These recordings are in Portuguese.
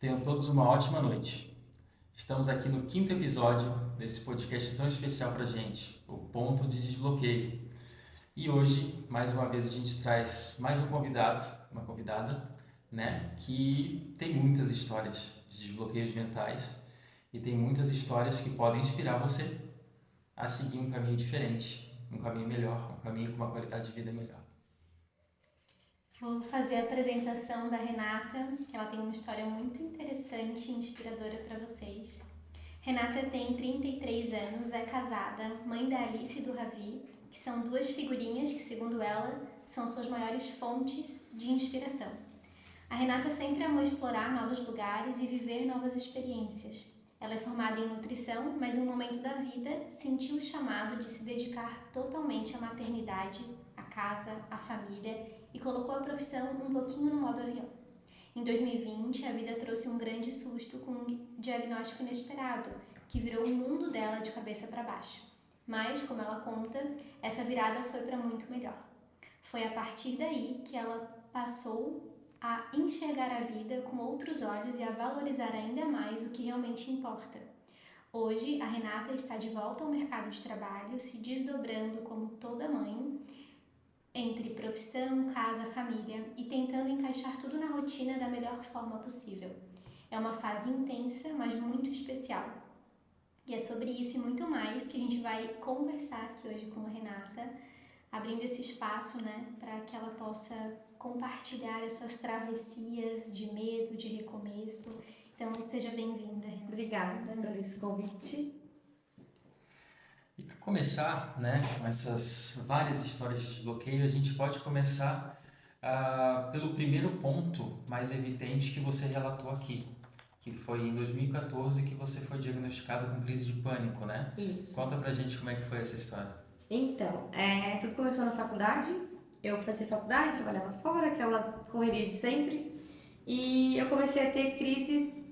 Tenham todos uma ótima noite. Estamos aqui no quinto episódio desse podcast tão especial pra gente, o Ponto de Desbloqueio. E hoje, mais uma vez, a gente traz mais um convidado, uma convidada, né, que tem muitas histórias de desbloqueios mentais e tem muitas histórias que podem inspirar você a seguir um caminho diferente, um caminho melhor, um caminho com uma qualidade de vida melhor. Vou fazer a apresentação da Renata, que ela tem uma história muito interessante e inspiradora para vocês. Renata tem 33 anos, é casada, mãe da Alice e do Ravi, que são duas figurinhas que, segundo ela, são suas maiores fontes de inspiração. A Renata sempre amou explorar novos lugares e viver novas experiências. Ela é formada em nutrição, mas em um momento da vida sentiu o chamado de se dedicar totalmente à maternidade, à casa, à família e colocou a profissão um pouquinho no modo avião. Em 2020, a vida trouxe um grande susto com um diagnóstico inesperado, que virou o mundo dela de cabeça para baixo. Mas, como ela conta, essa virada foi para muito melhor. Foi a partir daí que ela passou a enxergar a vida com outros olhos e a valorizar ainda mais o que realmente importa. Hoje, a Renata está de volta ao mercado de trabalho, se desdobrando como toda mãe, entre profissão, casa, família e tentando encaixar tudo na rotina da melhor forma possível. É uma fase intensa, mas muito especial. E é sobre isso e muito mais que a gente vai conversar aqui hoje com a Renata, abrindo esse espaço, né, para que ela possa compartilhar essas travessias de medo, de recomeço. Então, seja bem-vinda. Obrigada por esse convite. E para começar, né, com essas várias histórias de desbloqueio, a gente pode começar pelo primeiro ponto mais evidente que você relatou aqui, que foi em 2014 que você foi diagnosticado com crise de pânico, né? Isso. Conta pra gente como é que foi essa história. Então, tudo começou na faculdade. Eu fazia faculdade, trabalhava fora, aquela correria de sempre. E eu comecei a ter crises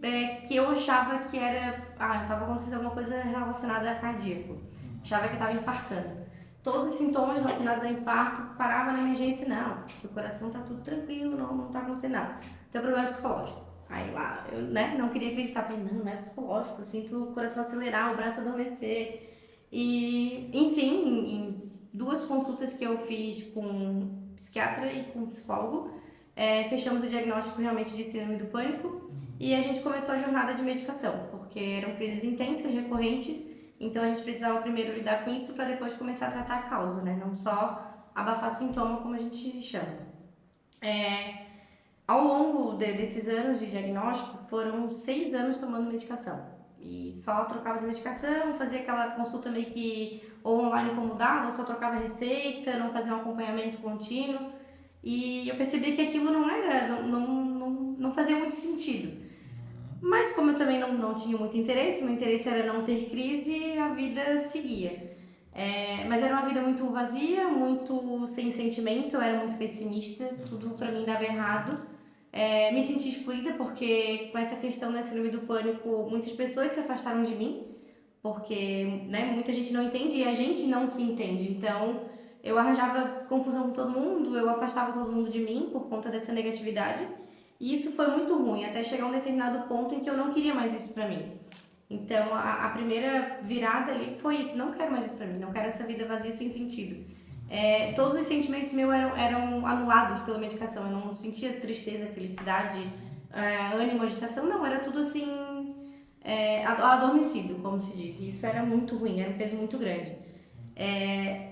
que eu achava que era... estava acontecendo alguma coisa relacionada a cardíaco. Achava que estava infartando. Todos os sintomas relacionados ao infarto paravam na emergência. Não, seu coração tá tudo tranquilo, não tá acontecendo nada. Tem problema psicológico. Aí lá, eu não queria acreditar. Falei, não é psicológico. Eu sinto o coração acelerar, o braço adormecer. E, enfim, em duas consultas que eu fiz com psiquiatra e com psicólogo, fechamos o diagnóstico realmente de síndrome do pânico e a gente começou a jornada de medicação, porque eram crises intensas, recorrentes, então a gente precisava primeiro lidar com isso para depois começar a tratar a causa, né? Não só abafar sintoma, como a gente chama. Ao longo desses anos de diagnóstico, foram 6 anos tomando medicação. E só trocava de medicação, fazia aquela consulta meio que ou online como dava, ou só trocava receita, não fazia um acompanhamento contínuo. E eu percebi que aquilo não fazia muito sentido. Mas como eu também não tinha muito interesse, meu interesse era não ter crise, a vida seguia. Mas era uma vida muito vazia, muito sem sentimento, eu era muito pessimista, tudo pra mim dava errado. Me senti excluída porque com essa questão da síndrome do pânico, muitas pessoas se afastaram de mim, porque muita gente não entende e a gente não se entende. Então eu arranjava confusão com todo mundo, eu afastava todo mundo de mim por conta dessa negatividade. E isso foi muito ruim, até chegar a um determinado ponto em que eu não queria mais isso pra mim. Então a primeira virada ali foi isso, não quero mais isso pra mim, não quero essa vida vazia sem sentido. Todos os sentimentos meus eram anulados pela medicação, eu não sentia tristeza, felicidade, ânimo, agitação, não, era tudo assim, adormecido, como se diz, e isso era muito ruim, era um peso muito grande.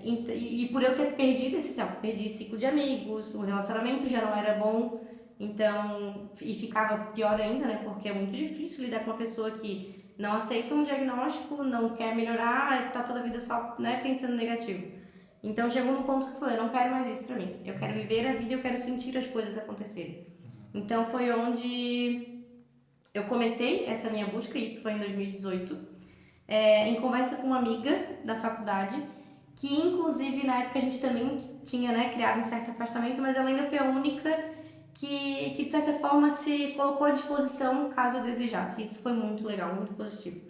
E por eu ter perdido perdi ciclo de amigos, o relacionamento já não era bom, então, e ficava pior ainda, né, porque é muito difícil lidar com uma pessoa que não aceita um diagnóstico, não quer melhorar, tá toda a vida só, pensando negativo. Então chegou num ponto que eu falei, não quero mais isso pra mim. Eu quero viver a vida, eu quero sentir as coisas acontecerem. Então foi onde eu comecei essa minha busca, isso foi em 2018, em conversa com uma amiga da faculdade, que inclusive na época a gente também tinha criado um certo afastamento, mas ela ainda foi a única que de certa forma se colocou à disposição caso eu desejasse. Isso foi muito legal, muito positivo.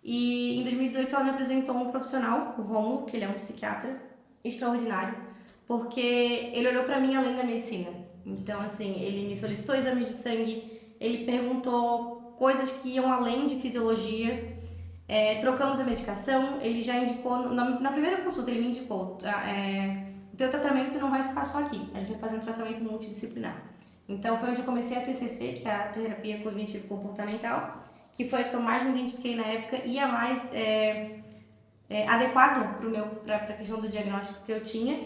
E em 2018 ela me apresentou um profissional, o Rômulo, que ele é um psiquiatra extraordinário, porque ele olhou pra mim além da medicina. Então, assim, ele me solicitou exames de sangue, ele perguntou coisas que iam além de fisiologia. Trocamos a medicação, ele já indicou, na primeira consulta ele me indicou, o teu tratamento não vai ficar só aqui, a gente vai fazer um tratamento multidisciplinar. Então foi onde eu comecei a TCC, que é a terapia cognitivo-comportamental, que foi a que eu mais me identifiquei na época e a mais adequada para a questão do diagnóstico que eu tinha.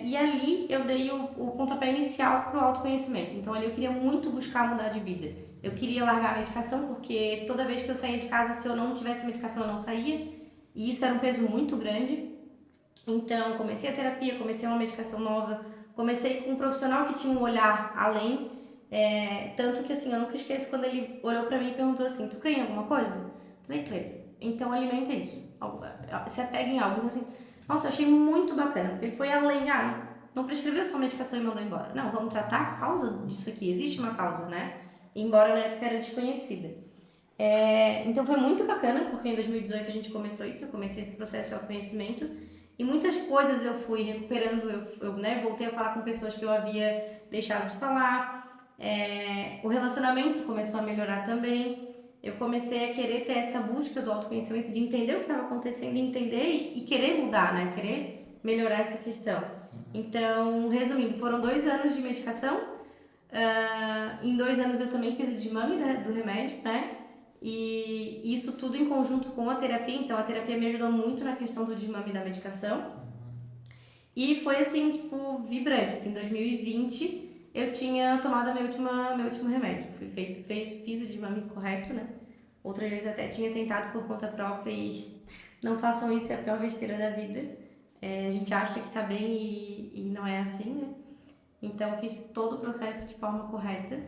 E ali eu dei o pontapé inicial para o autoconhecimento. Então ali eu queria muito buscar mudar de vida. Eu queria largar a medicação, porque toda vez que eu saía de casa, se eu não tivesse medicação, eu não saía. E isso era um peso muito grande. Então comecei a terapia, comecei uma medicação nova, comecei com um profissional que tinha um olhar além. Tanto que assim, eu nunca esqueço quando ele olhou pra mim e perguntou assim: tu crê em alguma coisa? Eu falei, creio. Então alimenta isso. Se apega em algo. Então assim, nossa, eu achei muito bacana, porque ele foi além, não prescreveu só medicação e mandou embora. Não, vamos tratar a causa disso aqui. Existe uma causa, né? Embora na época era desconhecida. Então foi muito bacana, porque em 2018 a gente começou isso, eu comecei esse processo de autoconhecimento. E muitas coisas eu fui recuperando, eu voltei a falar com pessoas que eu havia deixado de falar. O relacionamento começou a melhorar também. Eu comecei a querer ter essa busca do autoconhecimento, de entender o que estava acontecendo, entender e querer mudar, né? Querer melhorar essa questão. Então, resumindo, foram 2 anos de medicação. Em 2 anos eu também fiz o desmame do remédio, né? E isso tudo em conjunto com a terapia. Então, a terapia me ajudou muito na questão do desmame da medicação. E foi assim, tipo, vibrante. Assim, em 2020 eu tinha tomado meu último remédio. Fiz o desmame correto, né? Outras vezes eu até tinha tentado por conta própria e não façam isso, é a pior besteira da vida. A gente acha que tá bem e não é assim, né? Então eu fiz todo o processo de forma correta.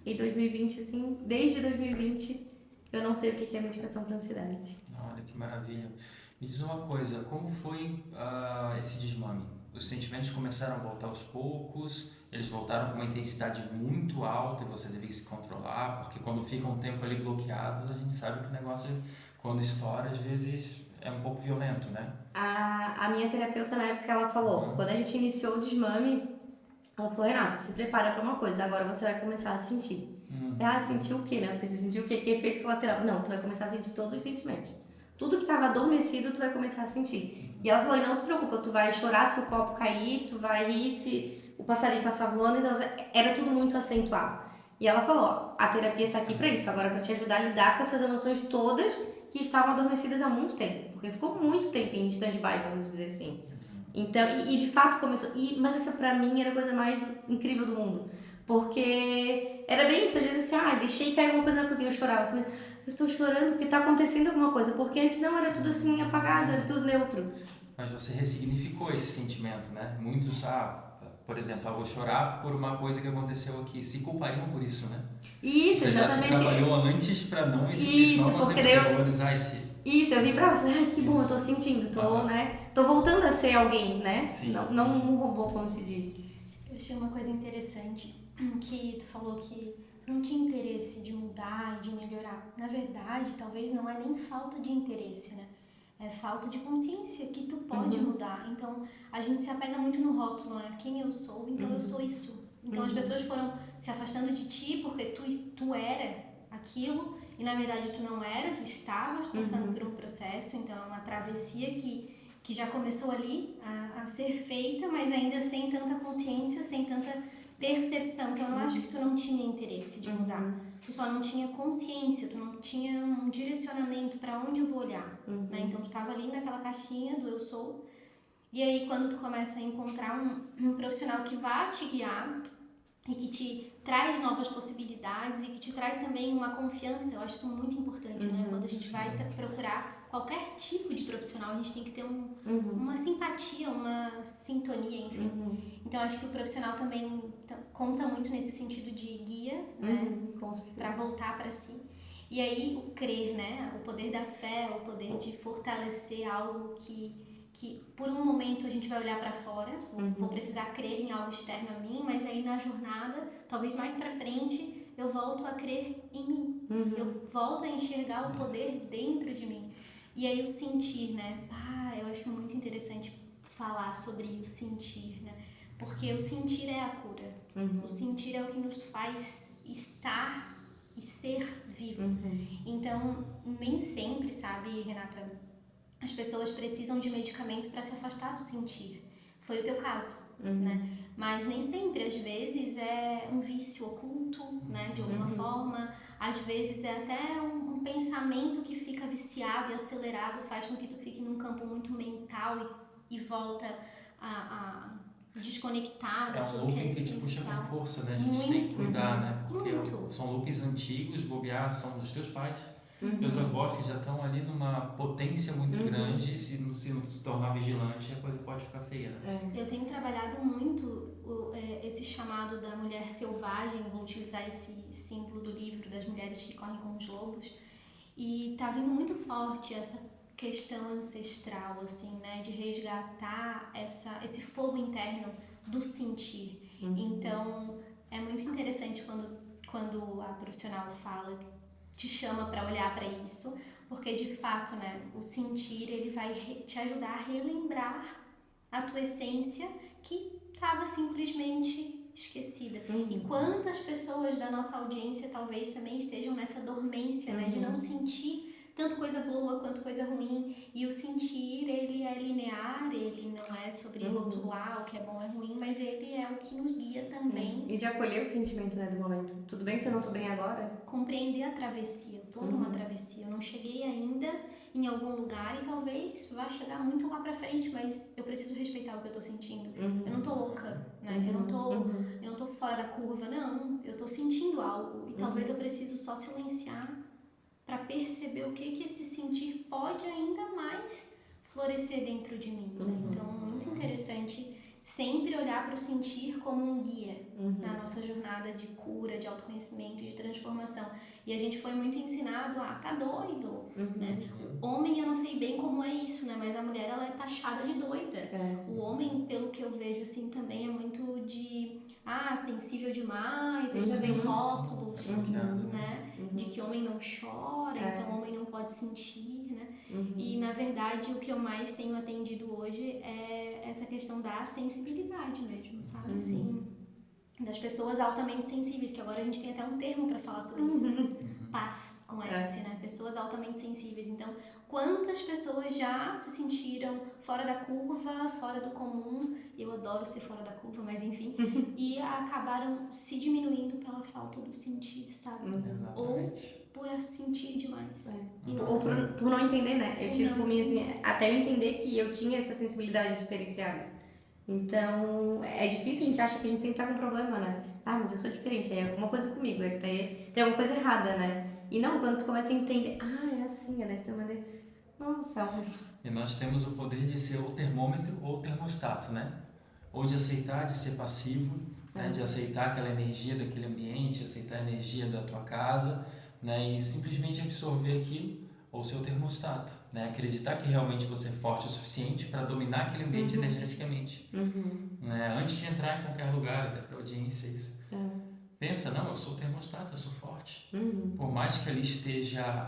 Em 2020, assim, desde 2020, eu não sei o que é medicação para ansiedade. Olha que maravilha. Me diz uma coisa, como foi esse desmame? Os sentimentos começaram a voltar aos poucos, eles voltaram com uma intensidade muito alta e você teve que se controlar, porque quando fica um tempo ali bloqueado, a gente sabe que o negócio, quando estoura, às vezes é um pouco violento, né? A minha terapeuta, na época, ela falou, quando a gente iniciou o desmame, ela falou, Renata, se prepara para uma coisa, agora você vai começar a sentir. Sentir o quê, né? Eu preciso sentir o quê? Que efeito colateral? Não, tu vai começar a sentir todos os sentimentos. Tudo que estava adormecido, tu vai começar a sentir. E ela falou, não se preocupa, tu vai chorar se o copo cair, tu vai rir se o passarinho passar voando, então era tudo muito acentuado. E ela falou, a terapia tá aqui para isso, agora para te ajudar a lidar com essas emoções todas que estavam adormecidas há muito tempo, porque ficou muito tempo em stand-by, vamos dizer assim. Então, e de fato começou, mas essa pra mim era a coisa mais incrível do mundo, porque era bem isso, às vezes assim, deixei cair alguma coisa na cozinha, eu chorava, eu falei, eu tô chorando porque tá acontecendo alguma coisa, porque antes não, era tudo assim apagado, era tudo neutro. Mas você ressignificou esse sentimento, né? Muitos, por exemplo, eu vou chorar por uma coisa que aconteceu aqui, se culpariam por isso, né? Isso, você exatamente. Você já se trabalhou antes para não existir, senão você valorizar esse... Isso, eu vi pra você, que bom, eu tô sentindo, tô voltando a ser alguém, né? Sim, não um robô, como se diz. Eu achei uma coisa interessante, que tu falou que tu não tinha interesse de mudar e de melhorar. Na verdade, talvez não é nem falta de interesse, né? É falta de consciência que tu pode mudar. Então, a gente se apega muito no rótulo, né? Quem eu sou, então eu sou isso. Então, as pessoas foram se afastando de ti porque tu era aquilo e, na verdade, tu não era, tu estavas passando por um processo. Então, é uma travessia que já começou ali a ser feita, mas ainda sem tanta consciência, sem tanta percepção. Então, eu não acho que tu não tinha interesse de mudar. Tu só não tinha consciência, tu não tinha um direcionamento para onde eu vou olhar, né? Então, tu estava ali naquela caixinha do eu sou. E aí, quando tu começa a encontrar um profissional que vá te guiar e que te traz novas possibilidades e que te traz também uma confiança, eu acho isso muito importante, né? Quando a gente vai procurar qualquer tipo de profissional, a gente tem que ter uma simpatia, uma sintonia, enfim. Então, acho que o profissional também conta muito nesse sentido de guia, né? Para voltar para si. E aí, o crer, né? O poder da fé, o poder de fortalecer algo que por um momento a gente vai olhar para fora, vou precisar crer em algo externo a mim, mas aí na jornada, talvez mais para frente, eu volto a crer em mim. Eu volto a enxergar o poder dentro de mim. E aí o sentir, né? Eu acho muito interessante falar sobre o sentir, né? Porque o sentir é a cura. O sentir é o que nos faz estar e ser vivo. Então, nem sempre, sabe, Renata, as pessoas precisam de medicamento para se afastar do sentir. Foi o teu caso, né? Mas nem sempre, às vezes é um vício oculto, né, de alguma forma. Às vezes é até um pensamento que fica viciado e acelerado, faz com que tu fique num campo muito mental e volta a desconectar É um daquilo que é looping que te puxa essencial. com força, né? A gente tem que cuidar, né? Porque Muito. são loopings antigos, bobear, são dos teus pais, teus avós que já estão ali numa potência muito grande, e se não se tornar vigilante, a coisa pode ficar feia, né? Eu tenho trabalhado muito esse chamado da mulher selvagem, vou utilizar esse símbolo do livro das mulheres que correm com os lobos, e tá vindo muito forte essa questão ancestral, assim, né, de resgatar esse fogo interno do sentir. Então, é muito interessante quando a profissional fala, te chama para olhar para isso, porque de fato, né, o sentir, ele vai te ajudar a relembrar a tua essência que estava simplesmente esquecida. E quantas pessoas da nossa audiência talvez também estejam nessa dormência, né, de não sentir tanto coisa boa quanto coisa ruim, e o sentir, ele é linear, ele não é sobre rotular o que é bom é ruim, mas ele é o que nos guia também. E de acolher o sentimento, né, do momento. Tudo bem se eu não tô bem agora? Compreender a travessia, eu tô numa travessia, eu não cheguei ainda em algum lugar e talvez vá chegar muito lá pra frente, mas eu preciso respeitar o que eu tô sentindo. Eu não tô louca, né? Eu não tô fora da curva, não, eu tô sentindo algo e talvez eu preciso só silenciar para perceber o que esse sentir pode ainda mais florescer dentro de mim, né? Então, muito interessante sempre olhar para o sentir como um guia na nossa jornada de cura, de autoconhecimento e de transformação. E a gente foi muito ensinado a tá doido, né? O homem, eu não sei bem como é isso, né? Mas a mulher, ela é taxada de doida. O homem, pelo que eu vejo, assim, também é muito de sensível demais, aí já vem rótulos, né? De que homem não chora, então homem não pode sentir, né? E na verdade o que eu mais tenho atendido hoje é essa questão da sensibilidade mesmo, sabe? Assim, das pessoas altamente sensíveis, que agora a gente tem até um termo para falar sobre isso. Paz, com S, né? Pessoas altamente sensíveis. Então, quantas pessoas já se sentiram fora da curva, fora do comum? Eu adoro ser fora da curva, mas enfim. E acabaram se diminuindo pela falta do sentir, sabe? Ou por sentir demais. Ou por não entender, né? Eu tive por mim, assim, até eu entender que eu tinha essa sensibilidade diferenciada. Então, é difícil, a gente acha que a gente sempre tá com problema, né? Mas eu sou diferente, é alguma coisa comigo, é que tem alguma coisa errada, né? E não, quando tu começa a entender, é assim, é dessa maneira. Nossa, E nós temos o poder de ser o termômetro ou o termostato, né? Ou de aceitar, de ser passivo, né? De aceitar aquela energia daquele ambiente, aceitar a energia da tua casa, né? E simplesmente absorver aquilo, ou ser o termostato, né? Acreditar que realmente você é forte o suficiente para dominar aquele ambiente energeticamente, né? Antes de entrar em qualquer lugar, até para audiência isso. Pensa, não, eu sou o termostato, eu sou forte. Por mais que ali esteja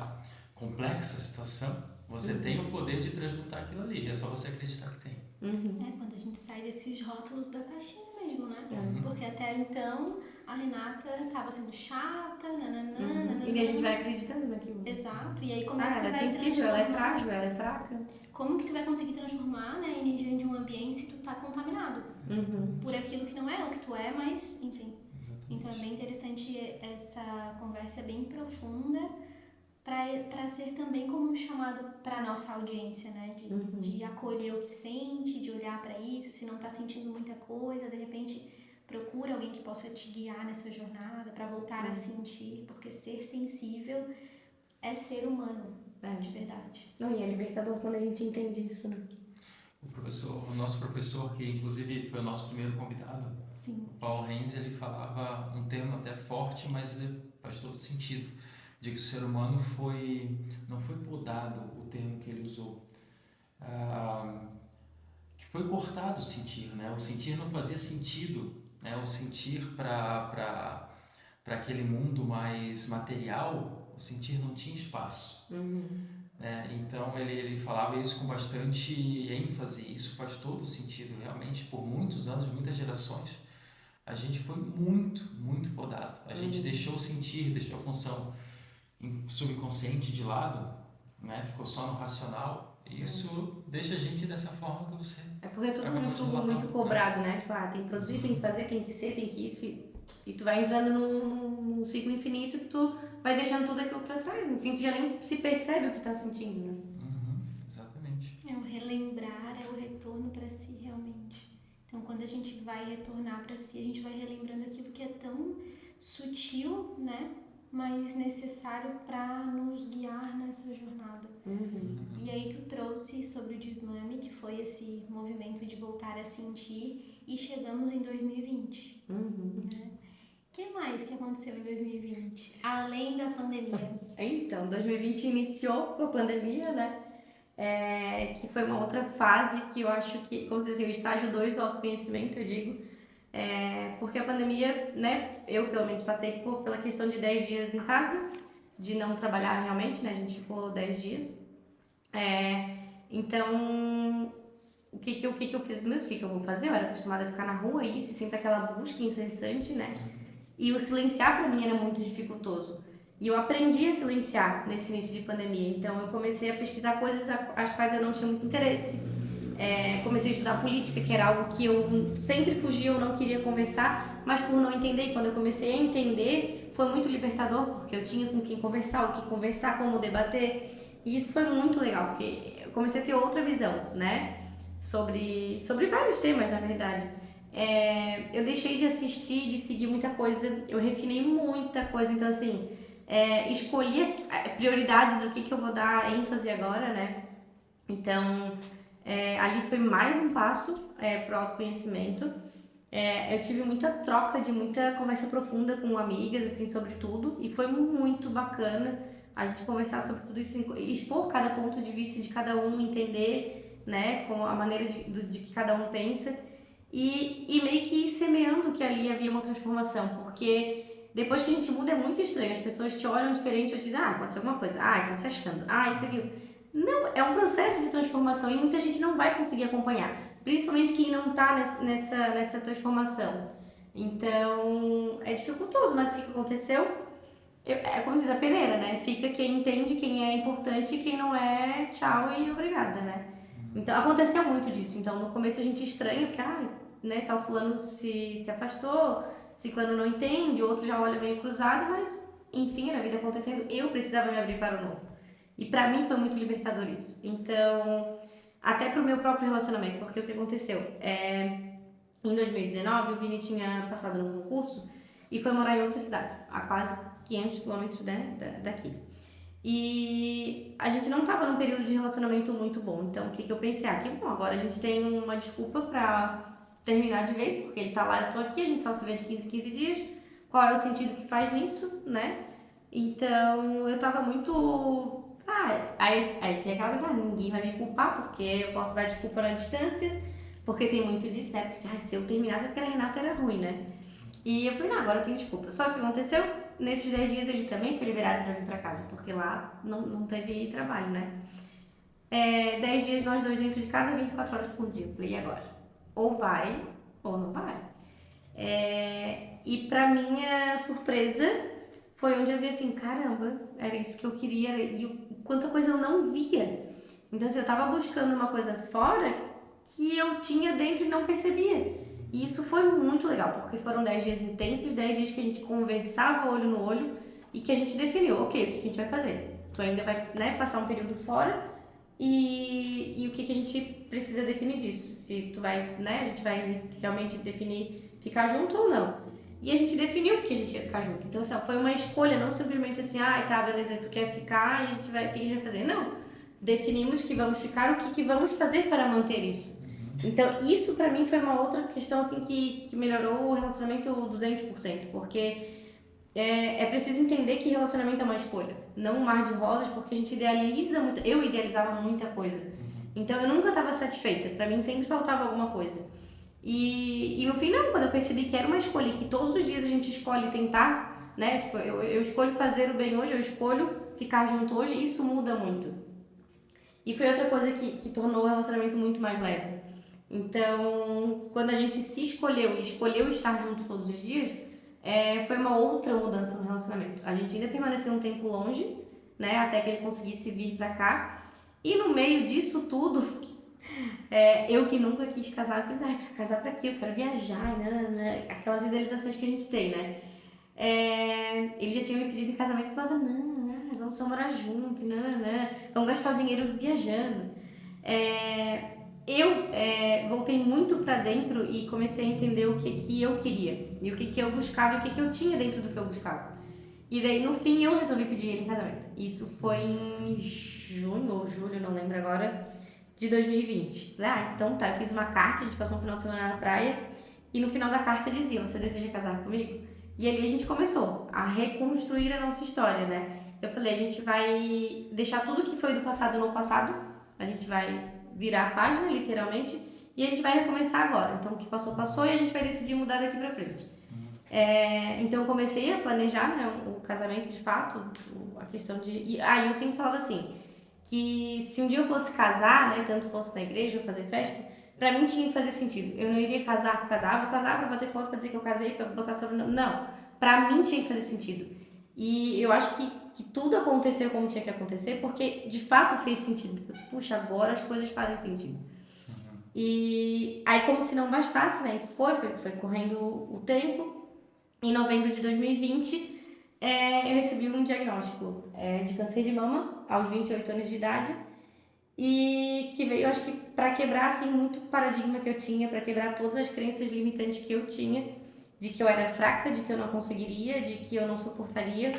complexa a situação, você tem o poder de transmutar aquilo ali, é só você acreditar que tem. Quando a gente sai desses rótulos da caixinha mesmo, né? Porque até então a Renata estava sendo chata, E daí a gente vai acreditando naquilo. Exato, e aí como é que tu ela vai é sensível, ela é frágil, ela é fraca. Como que tu vai conseguir transformar, né, a energia de um ambiente se tu tá contaminado por aquilo que não é o que tu é, mas enfim. Então é bem interessante essa conversa, é bem profunda, para ser também como um chamado para nossa audiência, né? De acolher o que sente, de olhar para isso, se não está sentindo muita coisa, de repente procura alguém que possa te guiar nessa jornada para voltar a sentir, porque ser sensível é ser humano, de verdade. Não, e é libertador quando a gente entende isso, né? O nosso professor, que inclusive foi o nosso primeiro convidado, Sim. o Paulo Renz, ele falava um termo até forte, mas faz todo sentido, de que o ser humano não foi podado, o termo que ele usou, que foi cortado o sentir, né? O sentir não fazia sentido, né? O sentir para aquele mundo mais material, o sentir não tinha espaço. Então ele falava isso com bastante ênfase, e isso faz todo sentido, realmente, por muitos anos, muitas gerações, a gente foi muito podado. A gente deixou o sentir, deixou a função subconsciente de lado, né? Ficou só no racional. E isso deixa a gente dessa forma que você É porque é tudo acabou de relatar, muito cobrado, né? Tipo, tem que produzir, tem que fazer, tem que ser, tem que isso. E tu vai entrando num ciclo infinito que tu vai deixando tudo aquilo pra trás. Enfim, tu já nem se percebe o que tá sentindo, né? Exatamente. É o relembrar, é o retorno para si realmente. Então, quando a gente vai retornar para si, a gente vai relembrando aquilo que é tão sutil, né? Mas necessário para nos guiar nessa jornada. E aí tu trouxe sobre o Deslame, que foi esse movimento de voltar a sentir, e chegamos em 2020. Né? O que mais que aconteceu em 2020? Além da pandemia. Então, 2020 iniciou com a pandemia, né? Que foi uma outra fase que eu acho que, como se diz assim, o estágio 2 do autoconhecimento, eu digo, porque a pandemia, né, eu pelo menos passei pela questão de 10 dias em casa, de não trabalhar realmente, né, a gente ficou 10 dias. Então, o que que eu fiz mesmo, o que que eu vou fazer? Eu era acostumada a ficar na rua, isso, e sempre aquela busca incessante, né, e o silenciar para mim era muito dificultoso. E eu aprendi a silenciar nesse início de pandemia. Então, eu comecei a pesquisar coisas às quais eu não tinha muito interesse. Comecei a estudar política, que era algo que eu sempre fugia, eu não queria conversar, mas por não entender. E quando eu comecei a entender, foi muito libertador, porque eu tinha com quem conversar, o que conversar, como debater. E isso foi muito legal, porque eu comecei a ter outra visão, né? Sobre vários temas, na verdade. Eu deixei de assistir, de seguir muita coisa, eu refinei muita coisa. Então, assim, escolhi prioridades, o que eu vou dar ênfase agora, né? Então, ali foi mais um passo pro autoconhecimento. Eu tive muita troca, de muita conversa profunda com amigas, assim, sobre tudo, e foi muito bacana a gente conversar sobre tudo isso, expor cada ponto de vista de cada um, entender, né, com a maneira de que cada um pensa, e meio que ir semeando que ali havia uma transformação, porque depois que a gente muda é muito estranho, as pessoas te olham diferente e te dizem, aconteceu alguma coisa, tá se achando, isso, aquilo. Não, é um processo de transformação e muita gente não vai conseguir acompanhar, principalmente quem não tá nessa transformação. Então, é dificultoso, mas o que aconteceu? É como diz a peneira, né? Fica quem entende, quem é importante, e quem não é, tchau e obrigada, né? Então, aconteceu muito disso. Então, no começo a gente estranha, porque, né, tal fulano se afastou, ciclano não entende, outro já olha meio cruzado, mas, enfim, era a vida acontecendo, eu precisava me abrir para o novo. E pra mim foi muito libertador isso. Então, até pro meu próprio relacionamento, porque o que aconteceu? Em 2019, o Vini tinha passado no concurso e foi morar em outra cidade, a quase 500 quilômetros daqui. E a gente não tava num período de relacionamento muito bom. Então, o que eu pensei? Que bom, agora a gente tem uma desculpa pra terminar de vez, porque ele tá lá, eu tô aqui, a gente só se vê de 15 dias. Qual é o sentido que faz nisso, né? Então, eu tava muito... aí tem aquela coisa, ninguém vai me culpar, porque eu posso dar desculpa na distância, porque tem muito disso, né? Porque se eu terminasse, porque a Renata era ruim, né? E eu falei, agora eu tenho desculpa. Só que o que aconteceu? Nesses 10 dias ele também foi liberado pra vir pra casa, porque lá não teve trabalho, né? 10 dias nós dois dentro de casa, 24 horas por dia. Eu falei, e agora? Ou vai, ou não vai. E pra minha surpresa, foi onde eu vi assim, caramba, era isso que eu queria, e quanta coisa eu não via. Então, assim, eu tava buscando uma coisa fora que eu tinha dentro e não percebia. E isso foi muito legal, porque foram 10 dias intensos, 10 dias que a gente conversava olho no olho e que a gente definiu, ok, o que a gente vai fazer? Tu ainda vai, né, passar um período fora e o que a gente precisa definir disso? Se tu vai, né, a gente vai realmente definir ficar junto ou não. E a gente definiu que a gente ia ficar junto. Então, assim, foi uma escolha, não simplesmente assim, tá, beleza, tu quer ficar e o que a gente vai fazer? Não. Definimos que vamos ficar, o que vamos fazer para manter isso. Então, isso pra mim foi uma outra questão, assim, que melhorou o relacionamento 200%, porque é preciso entender que relacionamento é uma escolha, não um mar de rosas, porque a gente idealiza muito, eu idealizava muita coisa. Então, eu nunca estava satisfeita, pra mim sempre faltava alguma coisa. E no fim, não, quando eu percebi que era uma escolha, que todos os dias a gente escolhe tentar, né, tipo, eu escolho fazer o bem hoje, eu escolho ficar junto hoje, isso muda muito. E foi outra coisa que tornou o relacionamento muito mais leve. Então, quando a gente se escolheu e escolheu estar junto todos os dias, foi uma outra mudança no relacionamento. A gente ainda permaneceu um tempo longe, né, até que ele conseguisse vir pra cá. E no meio disso tudo, eu que nunca quis casar, eu sempre, casar pra quê? Eu quero viajar, né? Aquelas idealizações que a gente tem, né? Ele já tinha me pedido em casamento e falava, não, vamos só morar junto, vamos gastar o dinheiro viajando. Eu voltei muito pra dentro e comecei a entender o que eu queria, e o que eu buscava, e o que eu tinha dentro do que eu buscava. E daí, no fim, eu resolvi pedir ele em casamento. Isso foi em junho ou julho, não lembro agora, de 2020. Falei, então tá, eu fiz uma carta, a gente passou um final de semana na praia, e no final da carta dizia, você deseja casar comigo? E ali a gente começou a reconstruir a nossa história, né? Eu falei, a gente vai deixar tudo que foi do passado no passado, a gente vai virar a página, literalmente, e a gente vai recomeçar agora. Então, o que passou, passou, e a gente vai decidir mudar daqui pra frente. Então, eu comecei a planejar, né, o casamento, de fato, a questão de... E aí, eu sempre falava assim, que se um dia eu fosse casar, né, tanto fosse na igreja ou fazer festa, pra mim tinha que fazer sentido. Eu não iria casar por casar, vou casar pra bater foto, pra dizer que eu casei, pra botar sobrenome. Não, pra mim tinha que fazer sentido. E eu acho que tudo aconteceu como tinha que acontecer, porque de fato fez sentido. Puxa, agora as coisas fazem sentido. E aí, como se não bastasse, né, isso foi correndo o tempo. Em novembro de 2020, eu recebi um diagnóstico de câncer de mama, aos 28 anos de idade, e que veio, acho que, para quebrar assim, muito paradigma que eu tinha, para quebrar todas as crenças limitantes que eu tinha, de que eu era fraca, de que eu não conseguiria, de que eu não suportaria.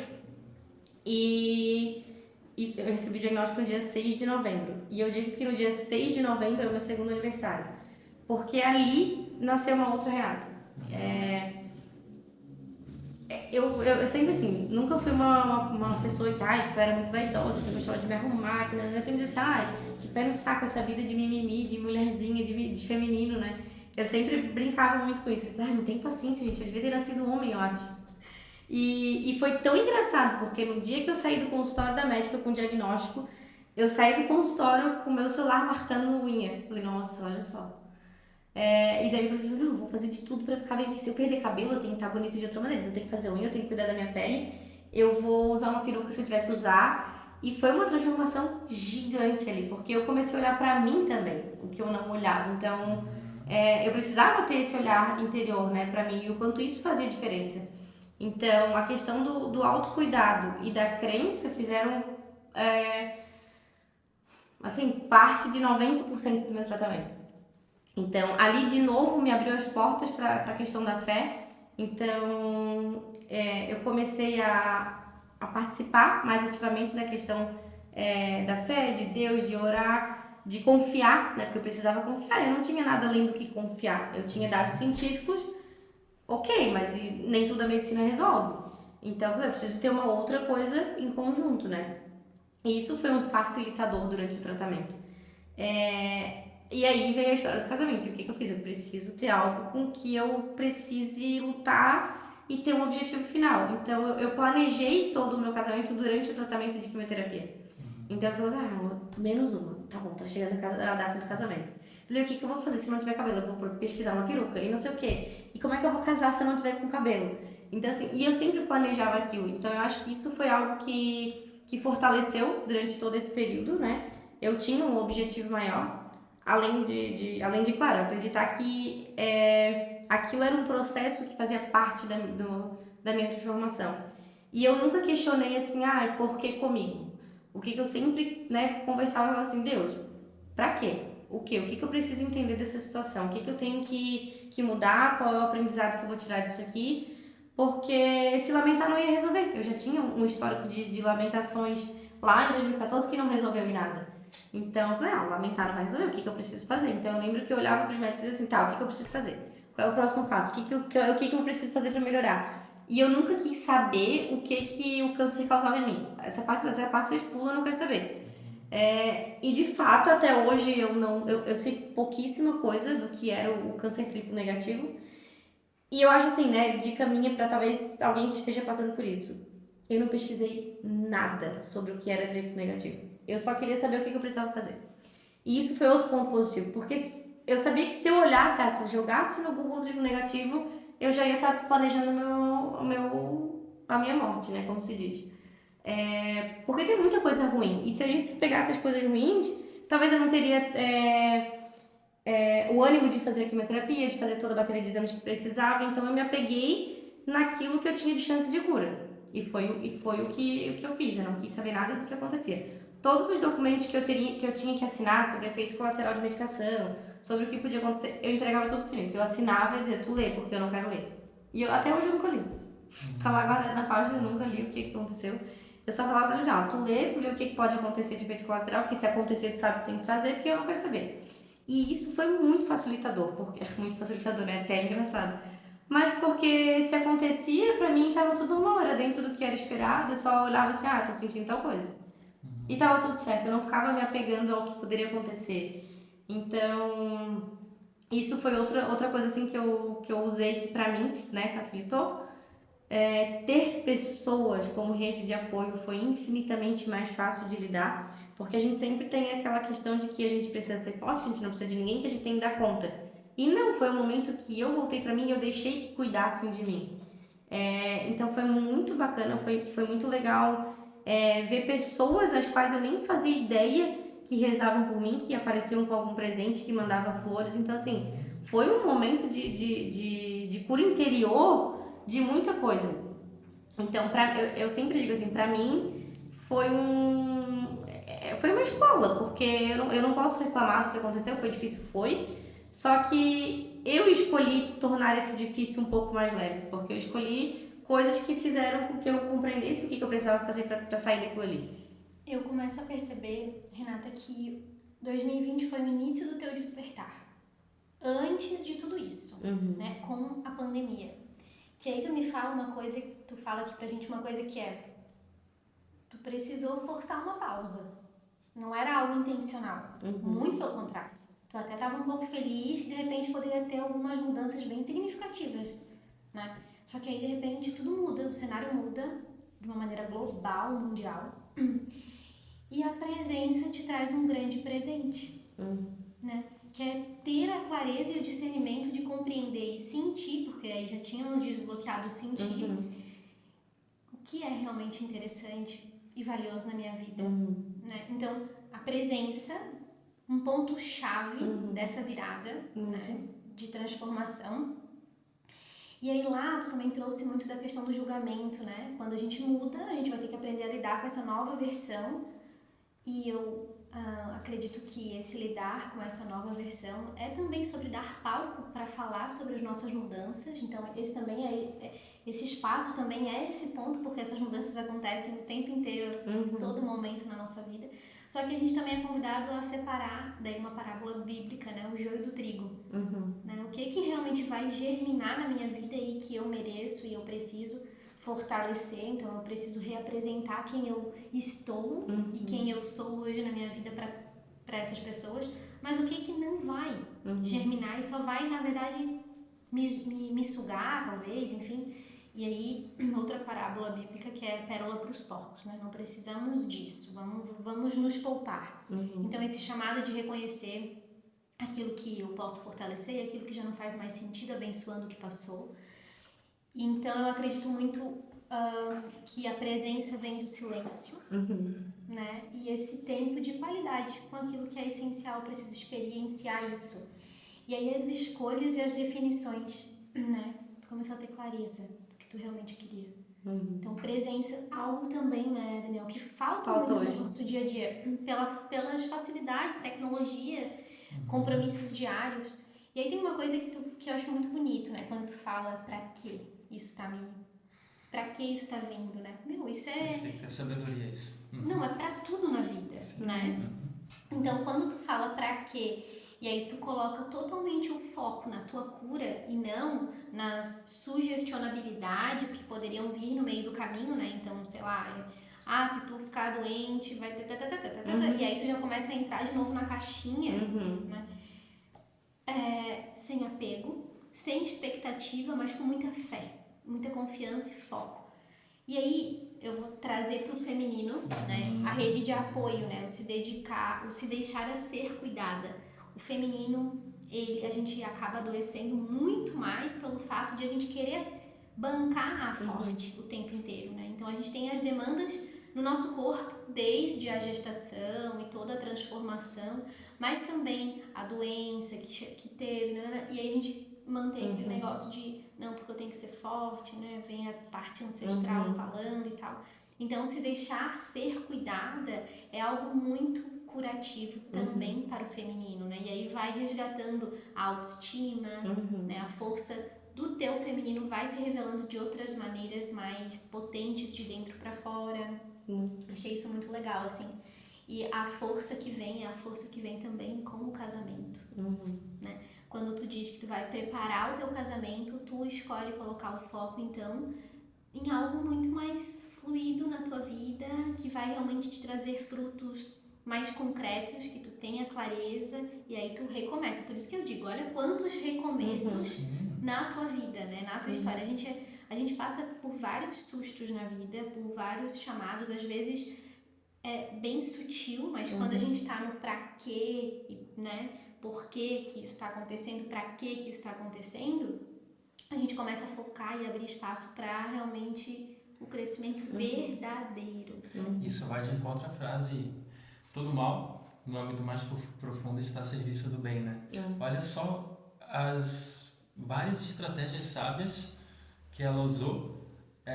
E isso, eu recebi o diagnóstico no dia 6 de novembro. E eu digo que no dia 6 de novembro é o meu segundo aniversário, porque ali nasceu uma outra Renata. Eu sempre assim, nunca fui uma pessoa que eu era muito vaidosa, que eu gostava de me arrumar, que eu sempre disse que pé no saco essa vida de mimimi, de mulherzinha, de feminino, né? Eu sempre brincava muito com isso. Não tem paciência, gente, eu devia ter nascido homem, eu acho. E foi tão engraçado, porque no dia que eu saí do consultório da médica com o diagnóstico, eu saí do consultório com o meu celular marcando unha. Falei, nossa, olha só. E daí eu falei, não, vou fazer de tudo pra ficar bem, porque se eu perder cabelo, eu tenho que estar bonita de outra maneira. Eu tenho que fazer unha, eu tenho que cuidar da minha pele, eu vou usar uma peruca se eu tiver que usar. E foi uma transformação gigante ali, porque eu comecei a olhar pra mim também, o que eu não olhava. Então, eu precisava ter esse olhar interior, né, pra mim, e o quanto isso fazia diferença. Então, a questão do autocuidado e da crença fizeram, assim, parte de 90% do meu tratamento. Então, ali de novo me abriu as portas para a questão da fé. Então, eu comecei a participar mais ativamente na questão da fé, de Deus, de orar, de confiar, né? Porque eu precisava confiar. Eu não tinha nada além do que confiar. Eu tinha dados científicos, ok, mas nem tudo a medicina resolve. Então, eu preciso ter uma outra coisa em conjunto, né? E isso foi um facilitador durante o tratamento. E aí veio a história do casamento. E o que eu fiz? Eu preciso ter algo com que eu precise lutar e ter um objetivo final. Então, eu planejei todo o meu casamento durante o tratamento de quimioterapia. Então, eu falei, menos uma. Tá bom, tá chegando a data do casamento. Falei, o que eu vou fazer se não tiver cabelo? Eu vou pesquisar uma peruca e não sei o quê. E como é que eu vou casar se eu não tiver com cabelo? Então, assim, e eu sempre planejava aquilo. Então, eu acho que isso foi algo que fortaleceu durante todo esse período, né? Eu tinha um objetivo maior. Além de, claro, acreditar que aquilo era um processo que fazia parte da minha transformação. E eu nunca questionei assim, por que comigo? O que eu sempre, né, conversava assim, Deus, pra quê? O quê? O que eu preciso entender dessa situação? O que eu tenho que mudar? Qual é o aprendizado que eu vou tirar disso aqui? Porque se lamentar não ia resolver. Eu já tinha um histórico de lamentações lá em 2014 que não resolveu em nada. Então, eu falei, lamentar não vai resolver, o que eu preciso fazer? Então, eu lembro que eu olhava para os médicos e dizia assim, o que eu preciso fazer? Qual é o próximo passo? O que eu preciso fazer para melhorar? E eu nunca quis saber o que o câncer causava em mim. Essa parte vocês pulam, eu não quero saber. E, de fato, até hoje, eu sei pouquíssima coisa do que era o câncer triplo negativo. E eu acho assim, né, dica minha para talvez alguém que esteja passando por isso. Eu não pesquisei nada sobre o que era triplo negativo. Eu só queria saber o que eu precisava fazer. E isso foi outro ponto positivo, porque eu sabia que se eu olhasse, se eu jogasse no Google trigo negativo, eu já ia estar planejando a minha morte, né, como se diz. Porque tem muita coisa ruim. E se a gente pegasse as coisas ruins, talvez eu não teria o ânimo de fazer a quimioterapia, de fazer toda a bateria de exames que precisava. Então eu me apeguei naquilo que eu tinha de chance de cura. E foi o que eu fiz. Eu não quis saber nada do que acontecia. Todos os documentos que eu tinha que assinar sobre efeito colateral de medicação, sobre o que podia acontecer, eu entregava tudo pro Vinícius. Eu assinava e dizia, tu lê, porque eu não quero ler. E até hoje eu nunca li. Tá lá guardado na página, eu nunca li o que aconteceu. Eu só falava pra eles, tu lê o que pode acontecer de efeito colateral, porque se acontecer, tu sabe o que tem que fazer, porque eu não quero saber. E isso foi muito facilitador, porque muito facilitador, né? Até engraçado. Mas porque se acontecia, pra mim tava tudo normal, era dentro do que era esperado, eu só olhava assim, tô sentindo tal coisa. E tava tudo certo, eu não ficava me apegando ao que poderia acontecer. Então, isso foi outra coisa assim que eu usei que pra mim, né, facilitou. Ter pessoas como rede de apoio foi infinitamente mais fácil de lidar, porque a gente sempre tem aquela questão de que a gente precisa ser forte, que a gente não precisa de ninguém, que a gente tem que dar conta. E não, foi um momento que eu voltei pra mim e eu deixei que cuidassem de mim. Então foi muito bacana, foi muito legal ver pessoas às quais eu nem fazia ideia que rezavam por mim, que apareciam com algum presente, que mandavam flores. Então, assim, foi um momento de cura interior de muita coisa. Então, eu sempre digo assim, pra mim foi uma escola, porque eu não posso reclamar do que aconteceu, foi difícil, foi. Só que eu escolhi tornar esse difícil um pouco mais leve, porque eu escolhi coisas que fizeram com que eu compreendesse o que eu precisava fazer pra sair daquilo ali. Eu começo a perceber, Renata, que 2020 foi o início do teu despertar. Antes de tudo isso, né? Com a pandemia. Que aí tu me fala uma coisa, tu fala aqui pra gente uma coisa que tu precisou forçar uma pausa. Não era algo intencional. Muito pelo contrário. Tu até estava um pouco feliz que de repente poderia ter algumas mudanças bem significativas, né? Só que aí de repente tudo muda, o cenário muda de uma maneira global, mundial. E a presença te traz um grande presente, né? Que é ter a clareza e o discernimento de compreender e sentir, porque aí já tínhamos desbloqueado o sentir, o que é realmente interessante e valioso na minha vida, né? Então, a presença, um ponto-chave dessa virada, né? De transformação. E aí lá, tu também trouxe muito da questão do julgamento, né? Quando a gente muda, a gente vai ter que aprender a lidar com essa nova versão. E eu acredito que esse lidar com essa nova versão é também sobre dar palco para falar sobre as nossas mudanças. Então, esse também esse espaço também é esse ponto, porque essas mudanças acontecem o tempo inteiro, em todo momento na nossa vida. Só que a gente também é convidado a separar, daí uma parábola bíblica, né? O joio do trigo. Né? O que realmente vai germinar na minha vida e que eu mereço e eu preciso fortalecer, então eu preciso reapresentar quem eu estou e quem eu sou hoje na minha vida para essas pessoas, mas o que não vai germinar e só vai, na verdade, me sugar, talvez, enfim. E aí, outra parábola bíblica que é pérola para os porcos, né? Não precisamos disso, vamos nos poupar. Então, esse chamado de reconhecer aquilo que eu posso fortalecer e aquilo que já não faz mais sentido, abençoando o que passou. Então, eu acredito muito que a presença vem do silêncio, né? E esse tempo de qualidade com aquilo que é essencial, eu preciso experienciar isso. E aí, as escolhas e as definições, né? Tu começou a ter clareza do que tu realmente queria. Então, presença, algo também, né, Daniel, que falta muito no nosso dia a dia, pelas facilidades, tecnologia, compromissos diários. E aí tem uma coisa que eu acho muito bonito, né? Quando tu fala pra quê isso tá pra que isso tá vindo, né? Isso é... Perfeito, é sabedoria isso. Não, é pra tudo na vida, né? Então, quando tu fala pra quê, e aí tu coloca totalmente o foco na tua cura e não nas sugestionabilidades que poderiam vir no meio do caminho, né? Então, sei lá, se tu ficar doente, vai ter... E aí tu já começa a entrar de novo na caixinha, né? Sem apego, sem expectativa, mas com muita fé, muita confiança e foco. E aí eu vou trazer para o feminino, né, a rede de apoio, né, o se dedicar, o se deixar a ser cuidada. O feminino, a gente acaba adoecendo muito mais pelo fato de a gente querer bancar a forte o tempo inteiro, né? Então a gente tem as demandas no nosso corpo desde a gestação e toda a transformação, mas também a doença que teve, né? E aí a gente mantém aquele negócio de não, porque eu tenho que ser forte, né? Vem a parte ancestral falando e tal. Então, se deixar ser cuidada é algo muito curativo também para o feminino, né? E aí vai resgatando a autoestima, né? A força do teu feminino vai se revelando de outras maneiras mais potentes de dentro para fora. Achei isso muito legal, assim. E a força que vem é a força que vem também com o casamento, né? Quando tu diz que tu vai preparar o teu casamento, tu escolhe colocar o foco, então, em algo muito mais fluido na tua vida, que vai realmente te trazer frutos mais concretos, que tu tenha clareza, e aí tu recomeça. Por isso que eu digo, olha quantos recomeços na tua vida, né? Na tua história. A gente passa por vários sustos na vida, por vários chamados, às vezes é bem sutil, mas quando a gente tá no pra quê, né? Por que isso está acontecendo, pra que isso está acontecendo, a gente começa a focar e abrir espaço para realmente o crescimento verdadeiro. Isso vai de encontro à frase: todo mal, no âmbito mais profundo, está a serviço do bem, né? Olha só as várias estratégias sábias que ela usou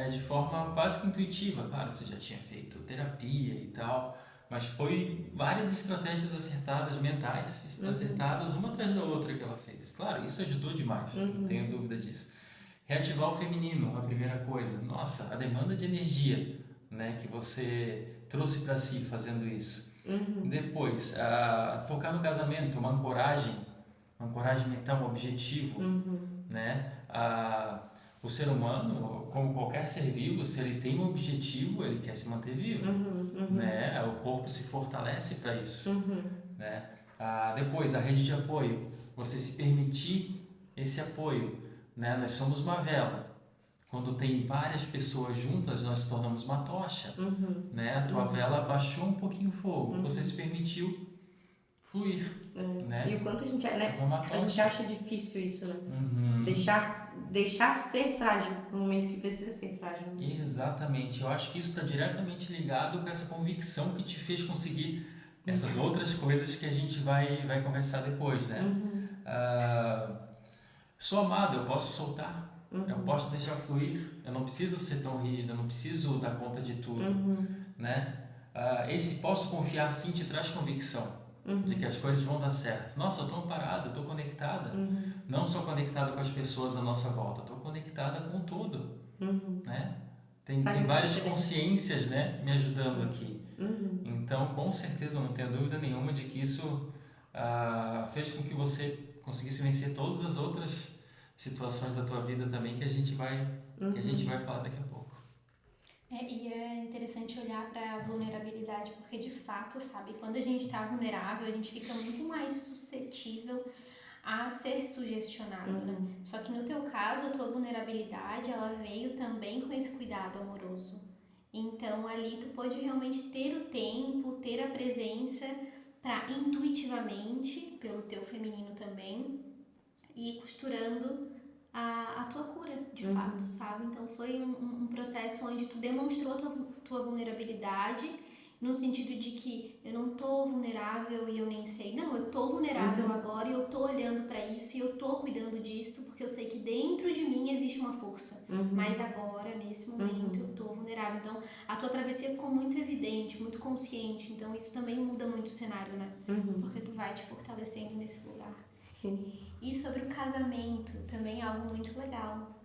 de forma quase que intuitiva. Claro, você já tinha feito terapia e tal, mas foi várias estratégias acertadas, mentais, acertadas uma atrás da outra que ela fez. Claro, isso ajudou demais, não tenho dúvida disso. Reativar o feminino, a primeira coisa. Nossa, a demanda de energia, né, que você trouxe para si fazendo isso. Depois, focar no casamento, uma ancoragem mental, um objetivo, né? O ser humano, como qualquer ser vivo, se ele tem um objetivo, ele quer se manter vivo, né? O corpo se fortalece para isso, né? Depois, a rede de apoio, você se permitir esse apoio, né? Nós somos uma vela. Quando tem várias pessoas juntas, nós tornamos uma tocha, né? A tua vela baixou um pouquinho o fogo, você se permitiu fluir, né? E o quanto a gente, né? Uma A gente tocha. acha difícil isso, né? Deixar ser frágil no momento que precisa ser frágil. Exatamente. Eu acho que isso está diretamente ligado com essa convicção que te fez conseguir essas outras coisas que a gente vai conversar depois, né? Sou amado, eu posso soltar, eu posso deixar fluir, eu não preciso ser tão rígido, eu não preciso dar conta de tudo, né? Esse posso confiar sim te traz convicção de que as coisas vão dar certo. Nossa, eu estou amparada, eu estou conectada, não só conectada com as pessoas à nossa volta, estou conectada com o todo, né? Tem várias consciências, né, me ajudando aqui. Então, com certeza, eu não tenho dúvida nenhuma de que isso fez com que você conseguisse vencer todas as outras situações da tua vida também que a gente vai falar daqui a pouco. E é interessante olhar para a vulnerabilidade, porque de fato, sabe, quando a gente está vulnerável, a gente fica muito mais suscetível a ser sugestionado, né? Só que no teu caso, a tua vulnerabilidade, ela veio também com esse cuidado amoroso. Então, ali tu pode realmente ter o tempo, ter a presença para intuitivamente, pelo teu feminino também, ir costurando a tua cura, de fato, sabe? Então foi um processo onde tu demonstrou tua vulnerabilidade, no sentido de que eu não tô vulnerável e eu nem sei. Não, eu tô vulnerável agora e eu tô olhando para isso e eu tô cuidando disso, porque eu sei que dentro de mim existe uma força. Mas agora, nesse momento, eu tô vulnerável. Então, a tua travessia ficou muito evidente, muito consciente. Então, isso também muda muito o cenário, né? Porque tu vai te fortalecendo nesse lugar. Sim. E sobre o casamento, também é algo muito legal.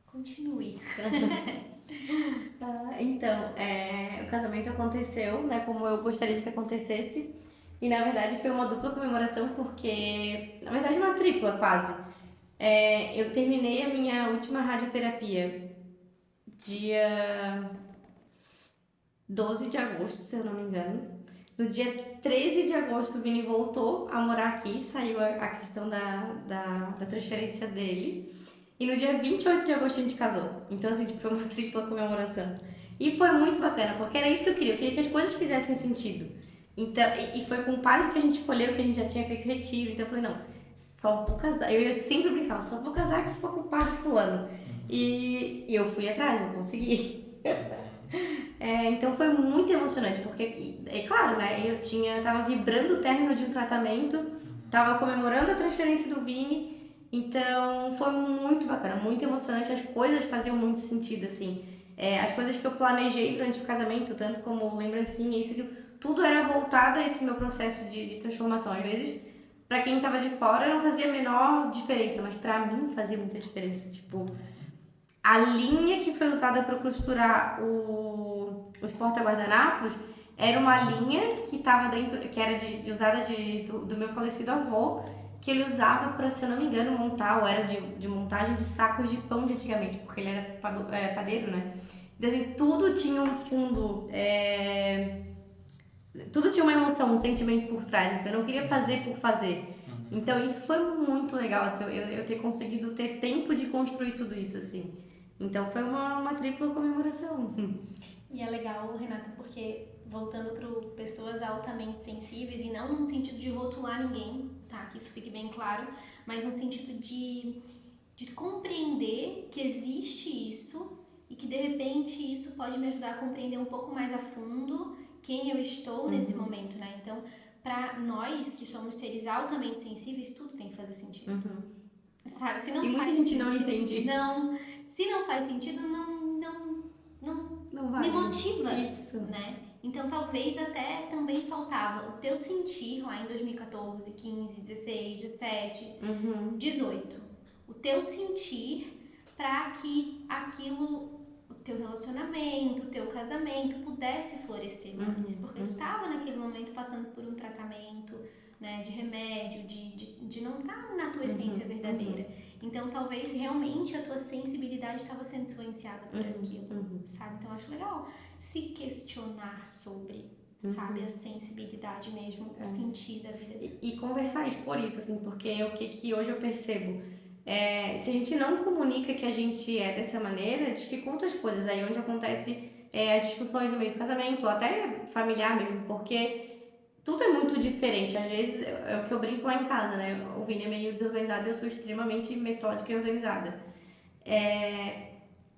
Continue. Então, o casamento aconteceu, né, como eu gostaria de que acontecesse. E, na verdade, foi uma dupla comemoração, porque... Na verdade, uma tripla, quase. Eu terminei a minha última radioterapia dia 12 de agosto, se eu não me engano. No dia 13 de agosto, o Vini voltou a morar aqui, saiu a questão da transferência dele. E no dia 28 de agosto a gente casou. Então, assim, foi uma tripla comemoração. E foi muito bacana, porque era isso que eu queria que as coisas fizessem sentido. Então, e foi com o padre que a gente escolheu, que a gente já tinha feito retiro. Então, eu falei, não, só vou casar. Eu sempre brincava, só vou casar que se for com o pai de fulano. E eu fui atrás, eu consegui. Então foi muito emocionante, porque, é claro, né, tava vibrando o término de um tratamento, tava comemorando a transferência do Vini, então foi muito bacana, muito emocionante, as coisas faziam muito sentido, assim. As coisas que eu planejei durante o casamento, tanto como lembrancinha, isso, aquilo, tudo era voltado a esse meu processo de transformação. Às vezes, pra quem tava de fora, não fazia a menor diferença, mas pra mim fazia muita diferença, tipo... A linha que foi usada para costurar os porta-guardanapos era uma linha que estava dentro, que era usada do meu falecido avô, que ele usava para, se eu não me engano, montar, ou era de montagem de sacos de pão de antigamente, porque ele era padeiro, né? Então, assim, tudo tinha um fundo, tudo tinha uma emoção, um sentimento por trás, assim, eu não queria fazer por fazer. Então isso foi muito legal, assim, eu ter conseguido ter tempo de construir tudo isso, assim. Então foi uma tripla comemoração. E é legal, Renata, porque voltando para pessoas altamente sensíveis, e não no sentido de rotular ninguém, tá? Que isso fique bem claro, mas no sentido de compreender que existe isso e que de repente isso pode me ajudar a compreender um pouco mais a fundo quem eu estou nesse momento, né? Então, para nós que somos seres altamente sensíveis, tudo tem que fazer sentido. Sabe? Se não e faz muita gente sentido, não entende isso. não, se não faz sentido, não vai. me motiva, Isso. né? Então talvez até também faltava o teu sentir lá em 2014, 15, 16, 17, 18. O teu sentir para que aquilo, o teu relacionamento, o teu casamento pudesse florescer mais. Porque tu tava naquele momento passando por um tratamento, né, de remédio, de não estar na tua essência verdadeira. Então, talvez realmente a tua sensibilidade estava sendo influenciada por aquilo, sabe? Então, eu acho legal se questionar sobre, sabe, a sensibilidade mesmo, o sentir da vida. E conversar isso por isso, assim, porque o que hoje eu percebo, se a gente não comunica que a gente é dessa maneira, dificulta as coisas. Aí onde acontece as discussões no meio do casamento, ou até familiar mesmo, porque tudo é muito diferente. Às vezes, é o que eu brinco lá em casa, né? O Vini é meio desorganizado e eu sou extremamente metódica e organizada.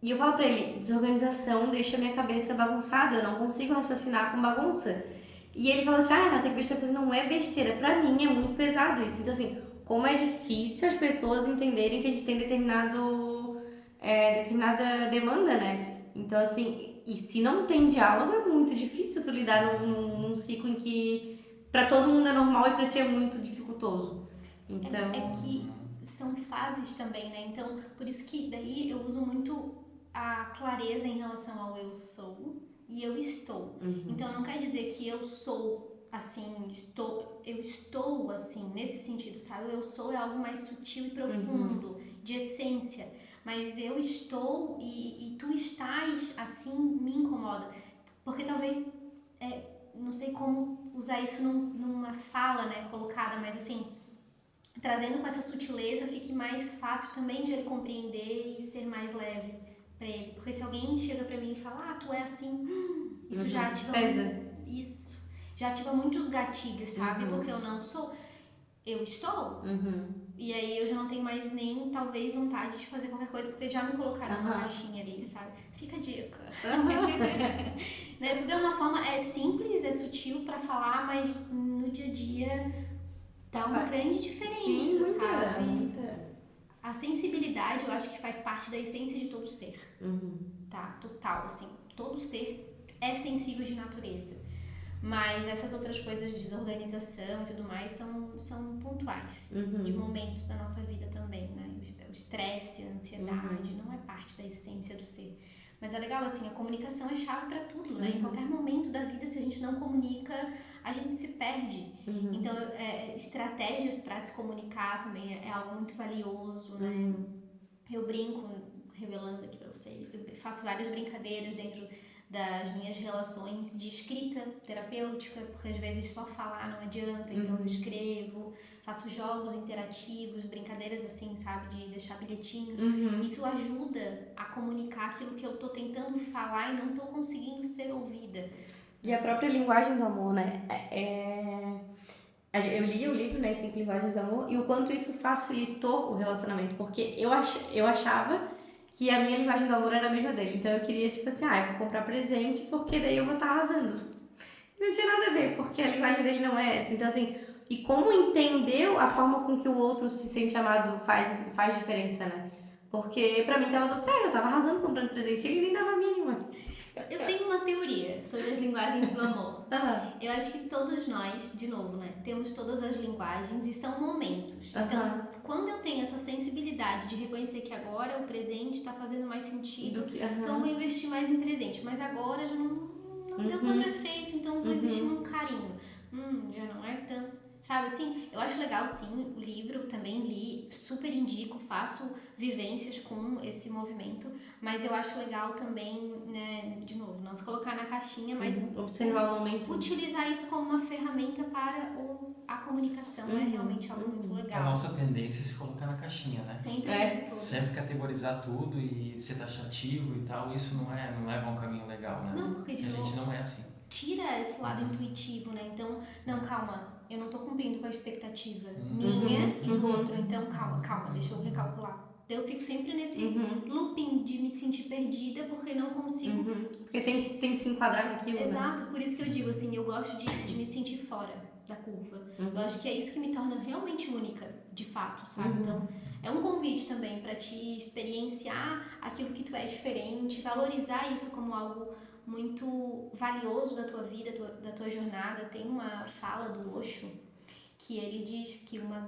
E eu falo pra ele, desorganização deixa minha cabeça bagunçada, eu não consigo raciocinar com bagunça. E ele fala assim, Renata, que besteira. Eu falei, não é besteira, pra mim é muito pesado isso. Então assim, como é difícil as pessoas entenderem que a gente tem determinada demanda, né? Então assim, e se não tem diálogo, é muito difícil tu lidar num ciclo em que pra todo mundo é normal e pra ti é muito dificultoso. Então... É que são fases também, né? Então, por isso que daí eu uso muito a clareza em relação ao eu sou e eu estou. Então, não quer dizer que eu sou assim, eu estou assim, nesse sentido, sabe? O eu sou é algo mais sutil e profundo, de essência. Mas eu estou e tu estás assim me incomoda. Porque talvez, não sei como usar isso numa fala, né, colocada, mas assim, trazendo com essa sutileza, fique mais fácil também de ele compreender e ser mais leve pra ele. Porque se alguém chega pra mim e fala, tu é assim, isso já ativa isso já ativa muitos gatilhos, sabe? Porque eu não sou, eu estou. E aí eu já não tenho mais nem, talvez, vontade de fazer qualquer coisa, porque já me colocaram numa caixinha ali, sabe? Fica a dica. Né? Tudo é uma forma, simples, é sutil pra falar, mas no dia a dia dá uma grande diferença, sim, sabe? Muita. A sensibilidade, eu acho que faz parte da essência de todo ser. Tá? Total, assim. Todo ser é sensível de natureza. Mas essas outras coisas de desorganização e tudo mais são pontuais. De momentos da nossa vida também, né? O estresse, a ansiedade, não é parte da essência do ser. Mas é legal, assim, a comunicação é chave pra tudo, né? Em qualquer momento da vida, se a gente não comunica, a gente se perde. Então, estratégias para se comunicar também é algo muito valioso, né? Eu brinco, revelando aqui pra vocês, eu faço várias brincadeiras dentro das minhas relações de escrita terapêutica, porque às vezes só falar não adianta, então eu escrevo, faço jogos interativos, brincadeiras assim, sabe, de deixar bilhetinhos. Isso ajuda a comunicar aquilo que eu tô tentando falar e não tô conseguindo ser ouvida. E a própria linguagem do amor, né? Eu li o livro, né, 5 Linguagens do Amor, e o quanto isso facilitou o relacionamento, porque eu achava que a minha linguagem do amor era a mesma dele, então eu queria, tipo assim, eu vou comprar presente porque daí eu vou estar arrasando. Não tinha nada a ver, porque a linguagem dele não é essa, então assim, e como entender a forma com que o outro se sente amado faz diferença, né? Porque pra mim tava tudo certo, eu tava arrasando comprando presente e ele nem dava a mínima. Eu tenho uma teoria sobre as linguagens do amor. Aham. Eu acho que todos nós, de novo, né, temos todas as linguagens e são momentos. Então, quando eu tenho essa sensibilidade de reconhecer que agora o presente está fazendo mais sentido, então eu vou investir mais em presente. Mas agora já não deu tanto efeito, então eu vou investir num carinho. Já não é tão... Sabe assim? Eu acho legal, sim, o livro, também li, super indico, faço vivências com esse movimento, mas eu acho legal também, né, de novo, não se colocar na caixinha, mas observar o momento. Utilizar isso como uma ferramenta para a comunicação é realmente algo muito legal. A nossa tendência é se colocar na caixinha, né? Sempre categorizar tudo e ser taxativo e tal, isso não leva a um caminho legal, né? Não, porque a gente não é assim. Tira esse lado intuitivo, né? Então, não, calma, eu não tô cumprindo com a expectativa minha e do outro, então calma, deixa eu recalcular. Eu fico sempre nesse looping de me sentir perdida porque não consigo... Porque tem que se enquadrar naquilo, Exato, né? por isso que eu digo assim, eu gosto de me sentir fora da curva. Eu acho que é isso que me torna realmente única, de fato, sabe? Então, é um convite também para te experienciar aquilo que tu é diferente, valorizar isso como algo muito valioso da tua vida, da tua jornada. Tem uma fala do Osho que ele diz que uma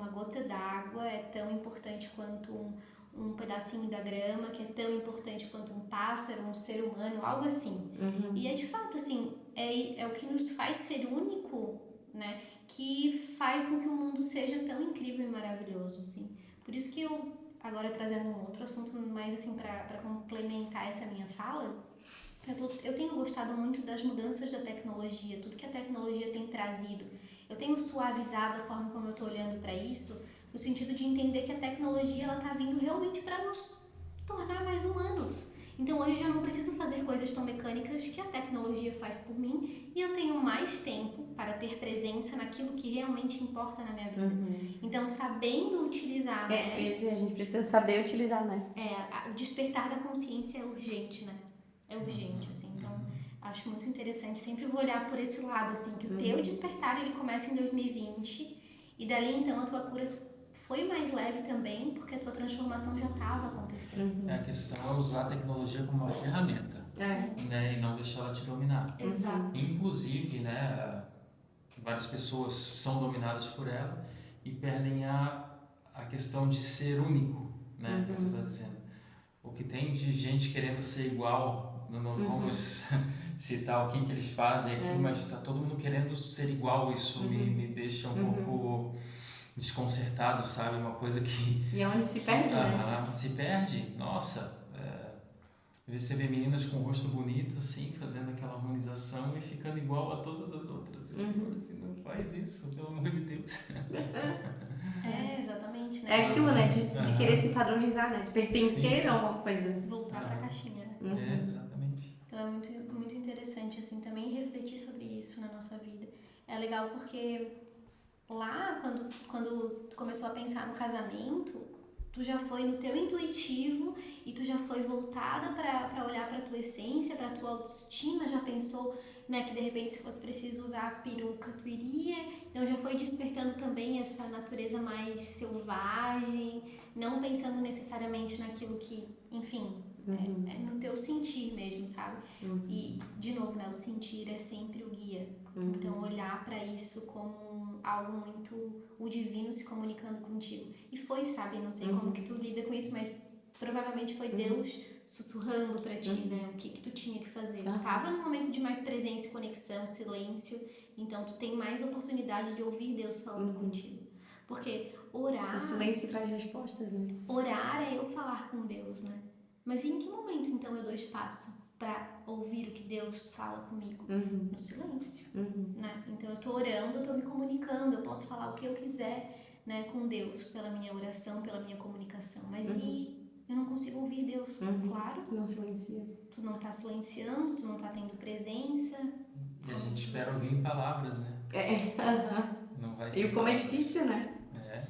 gota d'água é tão importante quanto um pedacinho da grama, que é tão importante quanto um pássaro, um ser humano, algo assim. E é de fato assim, é o que nos faz ser único, né? Que faz com que o mundo seja tão incrível e maravilhoso, assim. Por isso que eu, agora trazendo um outro assunto mais assim para complementar essa minha fala, eu tenho gostado muito das mudanças da tecnologia, tudo que a tecnologia tem trazido. Eu tenho suavizado a forma como eu estou olhando para isso, no sentido de entender que a tecnologia ela está vindo realmente para nos tornar mais humanos. Então hoje eu já não preciso fazer coisas tão mecânicas que a tecnologia faz por mim e eu tenho mais tempo para ter presença naquilo que realmente importa na minha vida. Então sabendo utilizar, né? A gente precisa saber utilizar, né? O despertar da consciência é urgente, né? É urgente, assim, então acho muito interessante, sempre vou olhar por esse lado, assim, que o teu despertar ele começa em 2020 e dali então a tua cura foi mais leve também, porque a tua transformação já estava acontecendo. A questão é usar a tecnologia como uma ferramenta, né, e não deixar ela te dominar. Exato. Inclusive, né, várias pessoas são dominadas por ela e perdem a questão de ser único, né, que você está dizendo. O que tem de gente querendo ser igual, não vamos citar o que eles fazem aqui, mas está todo mundo querendo ser igual, isso me deixa um pouco desconcertado, sabe? Uma coisa que... E é onde se perde, né? Se perde, nossa. Às vezes você vê meninas com o rosto bonito, assim, fazendo aquela harmonização e ficando igual a todas as outras. Assim, não faz isso, pelo amor de Deus. Exatamente, né? É aquilo, né? De querer se padronizar, né? De pertencer a uma coisa. Voltar pra caixinha, né? Exatamente. Então é muito, muito interessante, assim, também refletir sobre isso na nossa vida. É legal porque lá, quando tu começou a pensar no casamento, tu já foi no teu intuitivo e tu já foi voltada para olhar para tua essência, para tua autoestima, já pensou, né, que de repente se fosse preciso usar a peruca tu iria, então já foi despertando também essa natureza mais selvagem, não pensando necessariamente naquilo que, enfim, é no teu sentir mesmo, sabe? E, de novo, né, o sentir é sempre o guia, então olhar para isso como algo muito, o divino se comunicando contigo. E foi, sabe, não sei como que tu lida com isso, mas provavelmente foi Deus sussurrando pra ti, né, o que tu tinha que fazer. Tu tava num momento de mais presença, conexão, silêncio, então tu tem mais oportunidade de ouvir Deus falando contigo. Porque orar... O silêncio traz respostas, né? Orar é eu falar com Deus, né? Mas em que momento, então, eu dou espaço para ouvir o que Deus fala comigo? No silêncio, né? Então eu tô orando, eu tô me comunicando, eu posso falar o que eu quiser, né, com Deus, pela minha oração, pela minha comunicação, mas e eu não consigo ouvir Deus, claro. Não silencia. Tu não tá silenciando, tu não tá tendo presença. E a gente espera ouvir em palavras, né? aham. Não vai E vir como é novas. difícil, né? É,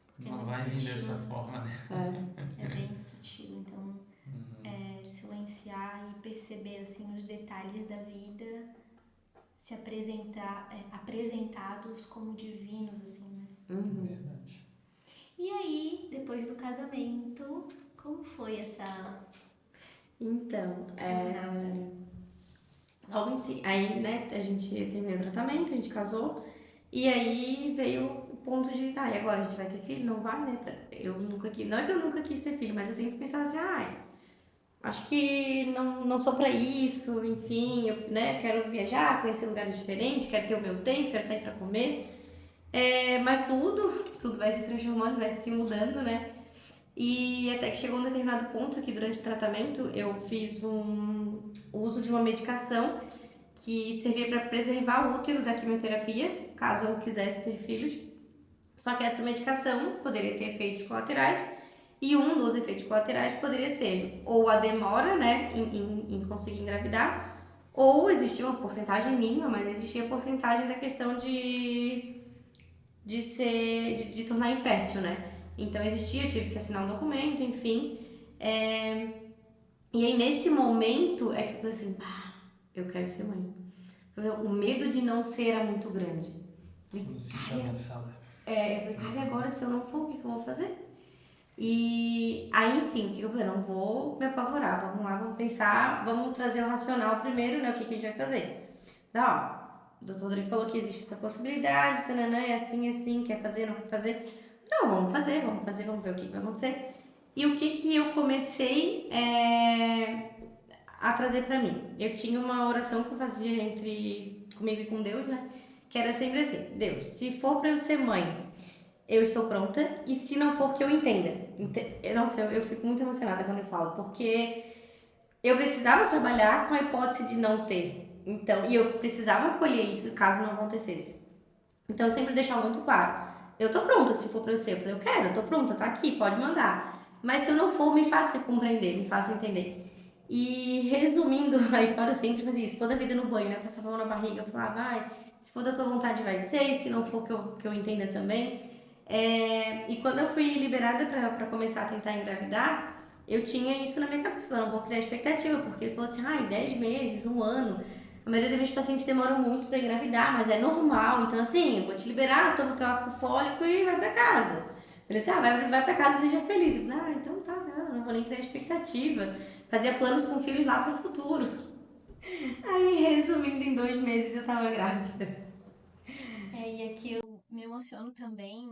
Porque é não muito vai vir sutil, dessa né? forma, né? É. É bem sutil, então Uhum. silenciar e perceber assim os detalhes da vida, se apresentar, apresentados como divinos, assim, né? Uhum. Verdade. E aí, depois do casamento, como foi essa Então, jornada? logo em si, aí, né, a gente terminou o tratamento, a gente casou, e aí veio o ponto de, tá, e agora a gente vai ter filho? Não vai, né? Eu nunca quis, não é que eu nunca quis ter filho, mas eu sempre pensava assim, ai, acho que não sou pra isso, enfim, eu, né, quero viajar, conhecer lugares diferentes, quero ter o meu tempo, quero sair pra comer, mas tudo vai se transformando, vai se mudando, né? E até que chegou um determinado ponto que durante o tratamento eu fiz o uso de uma medicação que servia para preservar o útero da quimioterapia, caso eu quisesse ter filhos. Só que essa medicação poderia ter efeitos colaterais e um dos efeitos colaterais poderia ser ou a demora, né, em conseguir engravidar, ou existia uma porcentagem mínima, mas existia a porcentagem da questão de tornar infértil, né? Então existia, eu tive que assinar um documento, enfim. E aí nesse momento é que eu falei assim, eu quero ser mãe. O medo de não ser era muito grande. Quando se sentiu ameaçada. Eu falei, cara, e agora se eu não for, o que eu vou fazer? E aí, enfim, o que eu falei? Não vou me apavorar, vamos lá, vamos pensar, vamos trazer o racional primeiro, né? O que a gente vai fazer? Então, ó, o doutor Rodrigo falou que existe essa possibilidade, tananã, é assim, quer fazer, não quer fazer? Não, vamos ver o que vai acontecer. E o que eu comecei a trazer pra mim? Eu tinha uma oração que eu fazia entre comigo e com Deus, né? Que era sempre assim: Deus, se for pra eu ser mãe, eu estou pronta, e se não for, que eu entenda. Nossa, eu fico muito emocionada quando eu falo, porque eu precisava trabalhar com a hipótese de não ter. Então, e eu precisava acolher isso caso não acontecesse. Então, eu sempre deixava muito claro: eu tô pronta se for pra eu ser. Eu falei, eu quero, eu tô pronta, tá aqui, pode mandar. Mas se eu não for, me faça compreender, me faça entender. E resumindo a história, eu sempre fazia isso, toda a vida no banho, né? Passava a mão na barriga, eu falava, vai, se for da tua vontade vai ser, e se não for que eu entenda também. E quando eu fui liberada pra começar a tentar engravidar, eu tinha isso na minha cabeça, eu não vou criar expectativa, porque ele falou assim, 10 meses, um ano. A maioria dos meus pacientes demoram muito pra engravidar, mas é normal, então assim, eu vou te liberar, toma o teu ácido fólico e vai pra casa. Ele disse, vai pra casa e seja feliz. Eu falei, então tá, não vou nem criar expectativa. Fazia planos com filhos lá pro futuro. Aí, resumindo, em 2 meses eu tava grávida. E aqui eu me emociono também,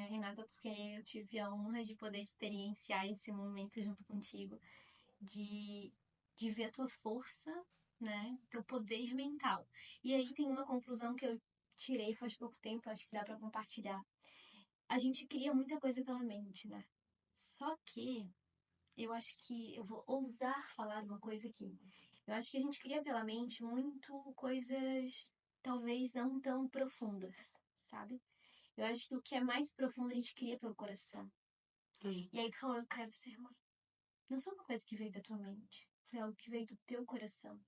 Renata, porque eu tive a honra de poder experienciar esse momento junto contigo, de, de ver a tua força, né? Teu poder mental. E aí tem uma conclusão que eu tirei faz pouco tempo, acho que dá para compartilhar. A gente cria muita coisa pela mente, né? Só que eu acho que eu vou ousar falar uma coisa aqui. Eu acho que a gente cria pela mente muito coisas talvez não tão profundas, sabe? Eu acho que o que é mais profundo a gente cria pelo coração. E aí tu falou, eu quero ser mãe. Não foi uma coisa que veio da tua mente, foi algo que veio do teu coração.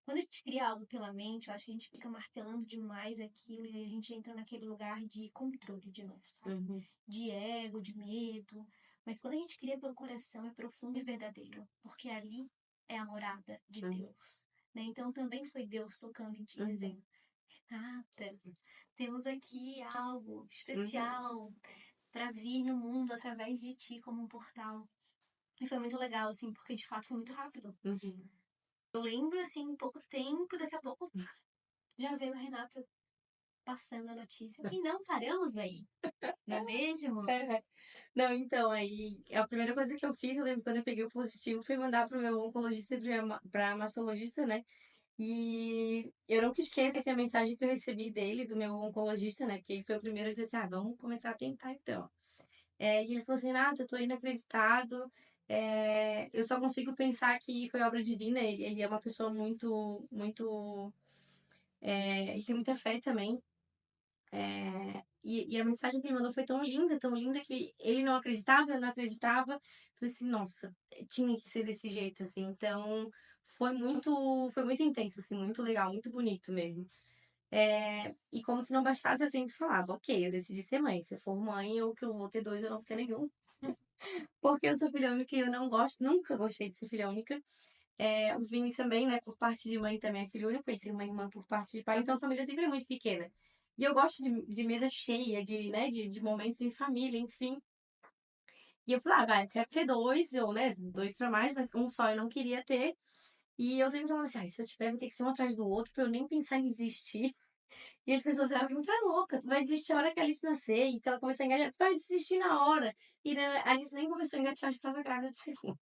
Quando a gente cria algo pela mente, eu acho que a gente fica martelando demais aquilo e a gente entra naquele lugar de controle de novo, sabe? Uhum. De ego, de medo. Mas quando a gente cria pelo coração, é profundo e verdadeiro, porque ali é a morada de Deus. Né? Então também foi Deus tocando em ti, dizendo: Renata, temos aqui algo especial para vir no mundo através de ti como um portal. E foi muito legal, assim, porque de fato foi muito rápido. Eu lembro, assim, em pouco tempo, daqui a pouco já veio a Renata passando a notícia. E não paramos aí, não é mesmo? Não, então, aí, a primeira coisa que eu fiz, eu lembro quando eu peguei o positivo, foi mandar pro meu oncologista e pra mastologista, né? E eu nunca esqueço a mensagem que eu recebi dele, do meu oncologista, né? Porque ele foi o primeiro a dizer assim, vamos começar a tentar então. E ele falou assim, Nata, eu tô inacreditado, eu só consigo pensar que foi obra divina, ele é uma pessoa muito, ele tem muita fé também. E a mensagem que ele mandou foi tão linda que ele não acreditava, eu não acreditava. Falei assim, nossa, tinha que ser desse jeito, assim. Então, foi muito intenso, assim, muito legal, muito bonito mesmo. E como se não bastasse, eu sempre falava, ok, eu decidi ser mãe. Se eu for mãe, ou que eu vou ter dois, eu não vou ter nenhum. Porque eu sou filha única e eu não gosto, nunca gostei de ser filha única. O Vini também, né, por parte de mãe também é filho único, ele tem uma irmã por parte de pai, então a família sempre é muito pequena. E eu gosto de mesa cheia, de momentos em família, enfim. E eu falei, vai, eu quero ter dois, ou, né, dois pra mais, mas um só eu não queria ter. E eu sempre falava assim, se eu tiver, vai ter que ser um atrás do outro, pra eu nem pensar em desistir. E as pessoas eram muito louca, tu vai desistir a hora que a Alice nascer, e que ela começar a engajar, tu vai desistir na hora. E né, a Alice nem começou a engatear, acho que tava grávida de segundo.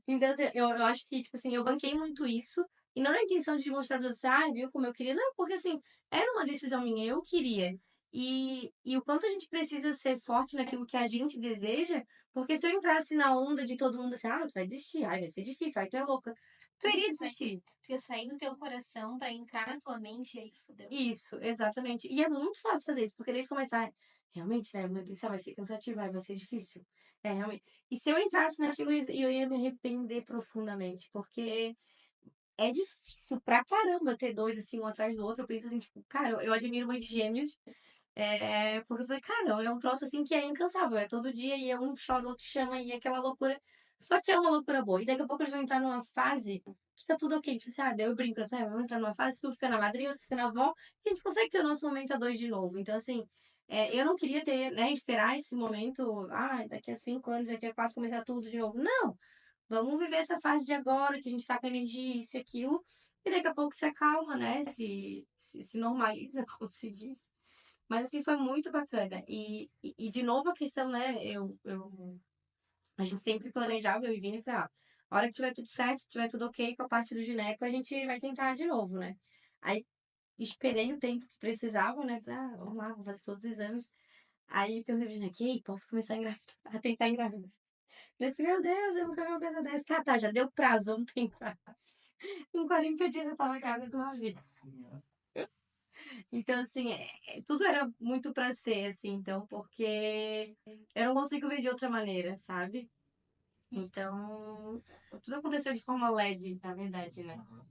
Então, assim, eu acho que, tipo assim, eu banquei muito isso. E não na intenção de mostrar pra você, viu como eu queria. Não, porque assim, era uma decisão minha, eu queria. E o quanto a gente precisa ser forte naquilo que a gente deseja, porque se eu entrasse na onda de todo mundo assim, tu vai desistir, vai ser difícil, tu é louca. Tu iria desistir. Porque sair do teu coração pra entrar na tua mente e aí fudeu. Isso, exatamente. E é muito fácil fazer isso, porque daí tu começa, realmente, né? Eu vou pensar, vai ser cansativo, vai ser difícil. Realmente. E se eu entrasse naquilo, eu ia me arrepender profundamente, porque é difícil pra caramba ter dois, assim, um atrás do outro. Eu penso assim, tipo, cara, eu admiro muito gêmeos. Porque eu falei, cara, é um troço assim que é incansável. É todo dia e um chora, o outro chama e é aquela loucura. Só que é uma loucura boa. E daqui a pouco eles vão entrar numa fase que tá tudo ok. Tipo assim, daí eu brinco, vamos entrar numa fase que um fica na madrinha, outro fica na avó, e a gente consegue ter o nosso momento a dois de novo. Então, assim, eu não queria ter, né, esperar esse momento, daqui a 5 anos, daqui a 4 começar tudo de novo. Não! Vamos viver essa fase de agora, que a gente tá com energia, isso e aquilo, e daqui a pouco se acalma, né? Se normaliza, como se diz. Mas assim, foi muito bacana. E de novo a questão, né? A gente sempre planejava, eu e Vini, falei, a hora que tiver tudo certo, tiver tudo ok com a parte do gineco, a gente vai tentar de novo, né? Aí esperei o tempo que precisava, né? Falei, vamos lá, vou fazer todos os exames. Aí perguntei pro gineco, e aí, posso começar a tentar engravidar? Falei assim, meu Deus, eu nunca vi uma coisa dessa. Tá, já deu prazo, vamos tentar. Em 40 dias eu tava grávida de uma vez. Então, assim, tudo era muito pra ser, assim, então, porque eu não consigo ver de outra maneira, sabe? Então, tudo aconteceu de forma leve, na verdade, né? Uhum.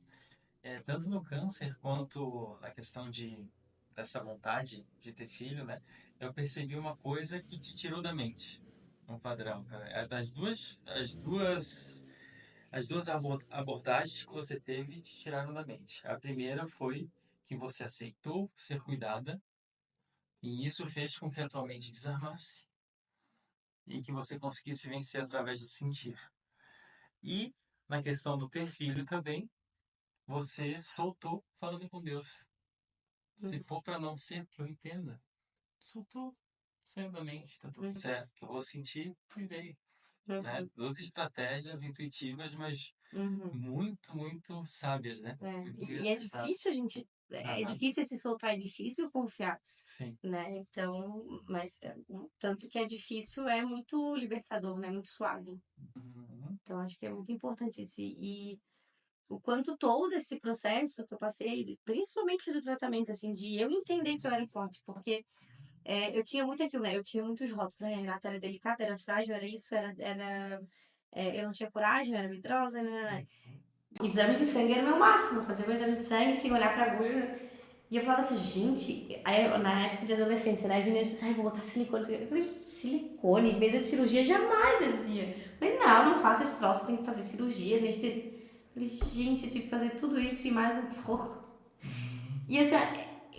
Tanto no câncer quanto na questão dessa vontade de ter filho, né? Eu percebi uma coisa que te tirou da mente, um padrão. As duas abordagens que você teve te tiraram da mente. A primeira foi que você aceitou ser cuidada e isso fez com que a tua mente desarmasse e que você conseguisse vencer através de sentir. E na questão do ter filho também, você soltou falando com Deus. Se for para não ser, que eu entenda, soltou, saiu da mente, tá tudo certo. Eu vou sentir e veio. Né? Uhum. Duas estratégias intuitivas, mas Uhum. muito, muito sábias, né? Muito bem E é acertadas. difícil a gente. É Aham. difícil se soltar, é difícil confiar, Sim. né? Então, mas tanto que é difícil, é muito libertador, né? Muito suave. Uhum. Então, acho que é muito importante isso. E o quanto todo esse processo que eu passei, principalmente do tratamento, assim, de eu entender que eu era forte, porque eu tinha muito aquilo, né? Eu tinha muitos rótulos, né? A Renata era delicada, era frágil, era isso, eu não tinha coragem, eu era medrosa, né? Exame de sangue era o meu máximo, fazer meu exame de sangue sem olhar pra agulha. E eu falava assim, gente, na época de adolescência, né? Vinícius disse, vou botar silicone. Eu falei, silicone, mesa de cirurgia, jamais, eu dizia. Eu falei, não faça esse troço, tem que fazer cirurgia, anestesia. Eu falei, gente, eu tive que fazer tudo isso e mais um pouco. E assim,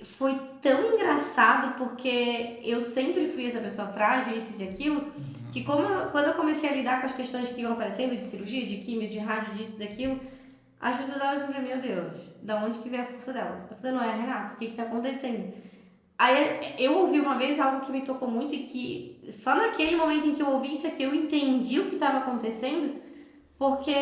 foi tão engraçado porque eu sempre fui essa pessoa frágil, isso e aquilo, que quando eu comecei a lidar com as questões que iam aparecendo de cirurgia, de químio, de rádio, disso, daquilo, as pessoas olham assim pra mim, meu Deus, da onde que vem a força dela? Eu falei, não, é a Renata, o que que tá acontecendo? Aí eu ouvi uma vez algo que me tocou muito e que só naquele momento em que eu ouvi isso aqui eu entendi o que estava acontecendo, porque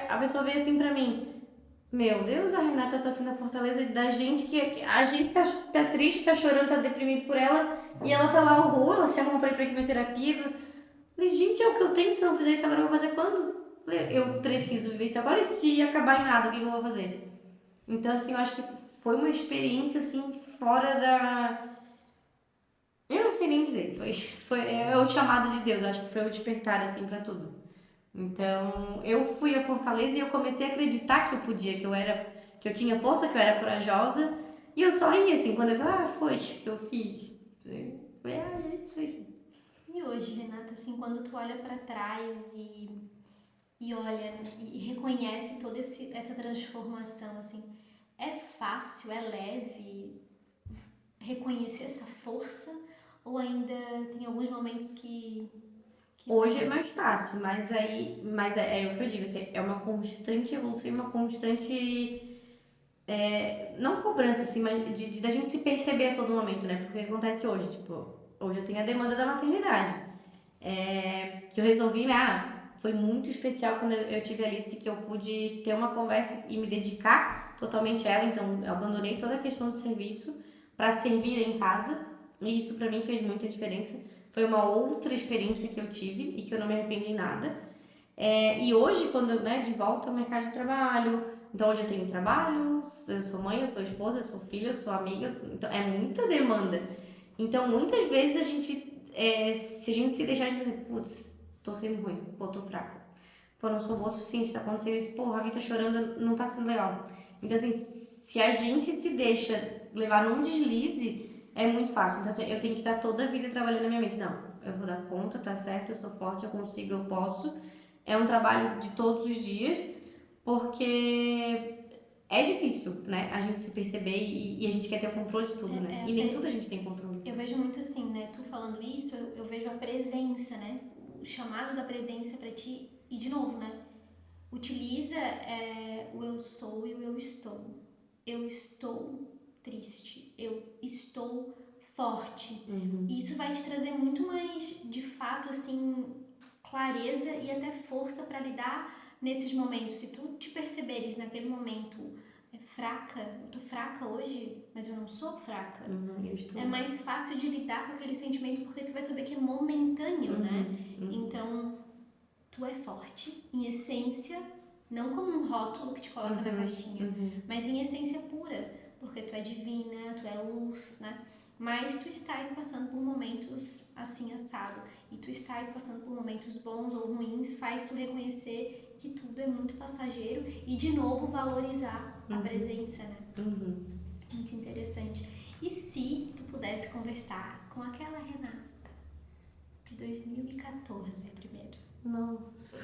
a pessoa veio assim pra mim, meu Deus, a Renata tá sendo a fortaleza da gente, que a gente tá triste, tá chorando, tá deprimido por ela, e ela tá lá, ela se arrumou pra ir pra quimioterapia. Eu falei, gente, é o que eu tenho, se eu não fizer isso agora, eu vou fazer quando? Eu preciso viver isso agora, e se acabar em nada, o que eu vou fazer? Então, assim, eu acho que foi uma experiência, assim, fora da... Eu não sei nem dizer, é o chamado de Deus, eu acho que foi o despertar, assim, pra tudo. Então, eu fui a fortaleza e eu comecei a acreditar que eu podia, que eu tinha força, que eu era corajosa E eu só ia assim, quando eu falei, foi que eu fiz. Eu falei, é isso aí. E hoje, Renata, assim, quando tu olha pra trás e olha e reconhece toda essa transformação, assim, é fácil, é leve reconhecer essa força ou ainda tem alguns momentos que Hoje é mais fácil, mas é o que eu digo, assim, é uma constante evolução e uma constante, não cobrança, assim, mas da gente se perceber a todo momento, né? Porque o que acontece hoje, tipo, hoje eu tenho a demanda da maternidade, que eu resolvi, né? Foi muito especial quando eu tive a Alice, que eu pude ter uma conversa e me dedicar totalmente a ela, então eu abandonei toda a questão do serviço para servir em casa, e isso para mim fez muita diferença. Foi uma outra experiência que eu tive e que eu não me arrependo em nada. E hoje, quando né, de volta ao mercado de trabalho, então hoje eu tenho trabalho, eu sou mãe, eu sou esposa, eu sou filha, eu sou amiga, então é muita demanda. Então muitas vezes a gente, se a gente se deixar de dizer, putz, tô sendo ruim, pô, tô fraca, pô, não sou boa o suficiente, tá acontecendo isso, pô, a vida tá chorando, não tá sendo legal. Então assim, se a gente se deixa levar num deslize, é muito fácil. Então assim, eu tenho que estar toda a vida trabalhando na minha mente. Não, eu vou dar conta, tá certo, eu sou forte, eu consigo, eu posso. É um trabalho de todos os dias, porque é difícil, né? A gente se perceber e a gente quer ter o controle de tudo, né? E nem tudo a gente tem controle. eu vejo muito assim, né? Tu falando isso, eu vejo a presença, né? O chamado da presença pra ti. E de novo, né? Utiliza o eu sou e o eu estou. Eu estou triste. Eu estou forte. E isso vai te trazer muito mais, de fato, assim, clareza e até força pra lidar nesses momentos. Se tu te perceberes naquele momento fraca, eu tô fraca hoje, mas eu não sou fraca. Eu estou. É mais fácil de lidar com aquele sentimento porque tu vai saber que é momentâneo, né? Então, tu é forte, em essência, não como um rótulo que te coloca na caixinha, mas em essência pura, porque tu é divina, tu é luz, né? Mas tu estás passando por momentos assim assado, e tu estás passando por momentos bons ou ruins, faz tu reconhecer que tudo é muito passageiro e de novo valorizar a presença, né? Muito interessante. E se tu pudesse conversar com aquela Renata de 2014 primeiro? Nossa.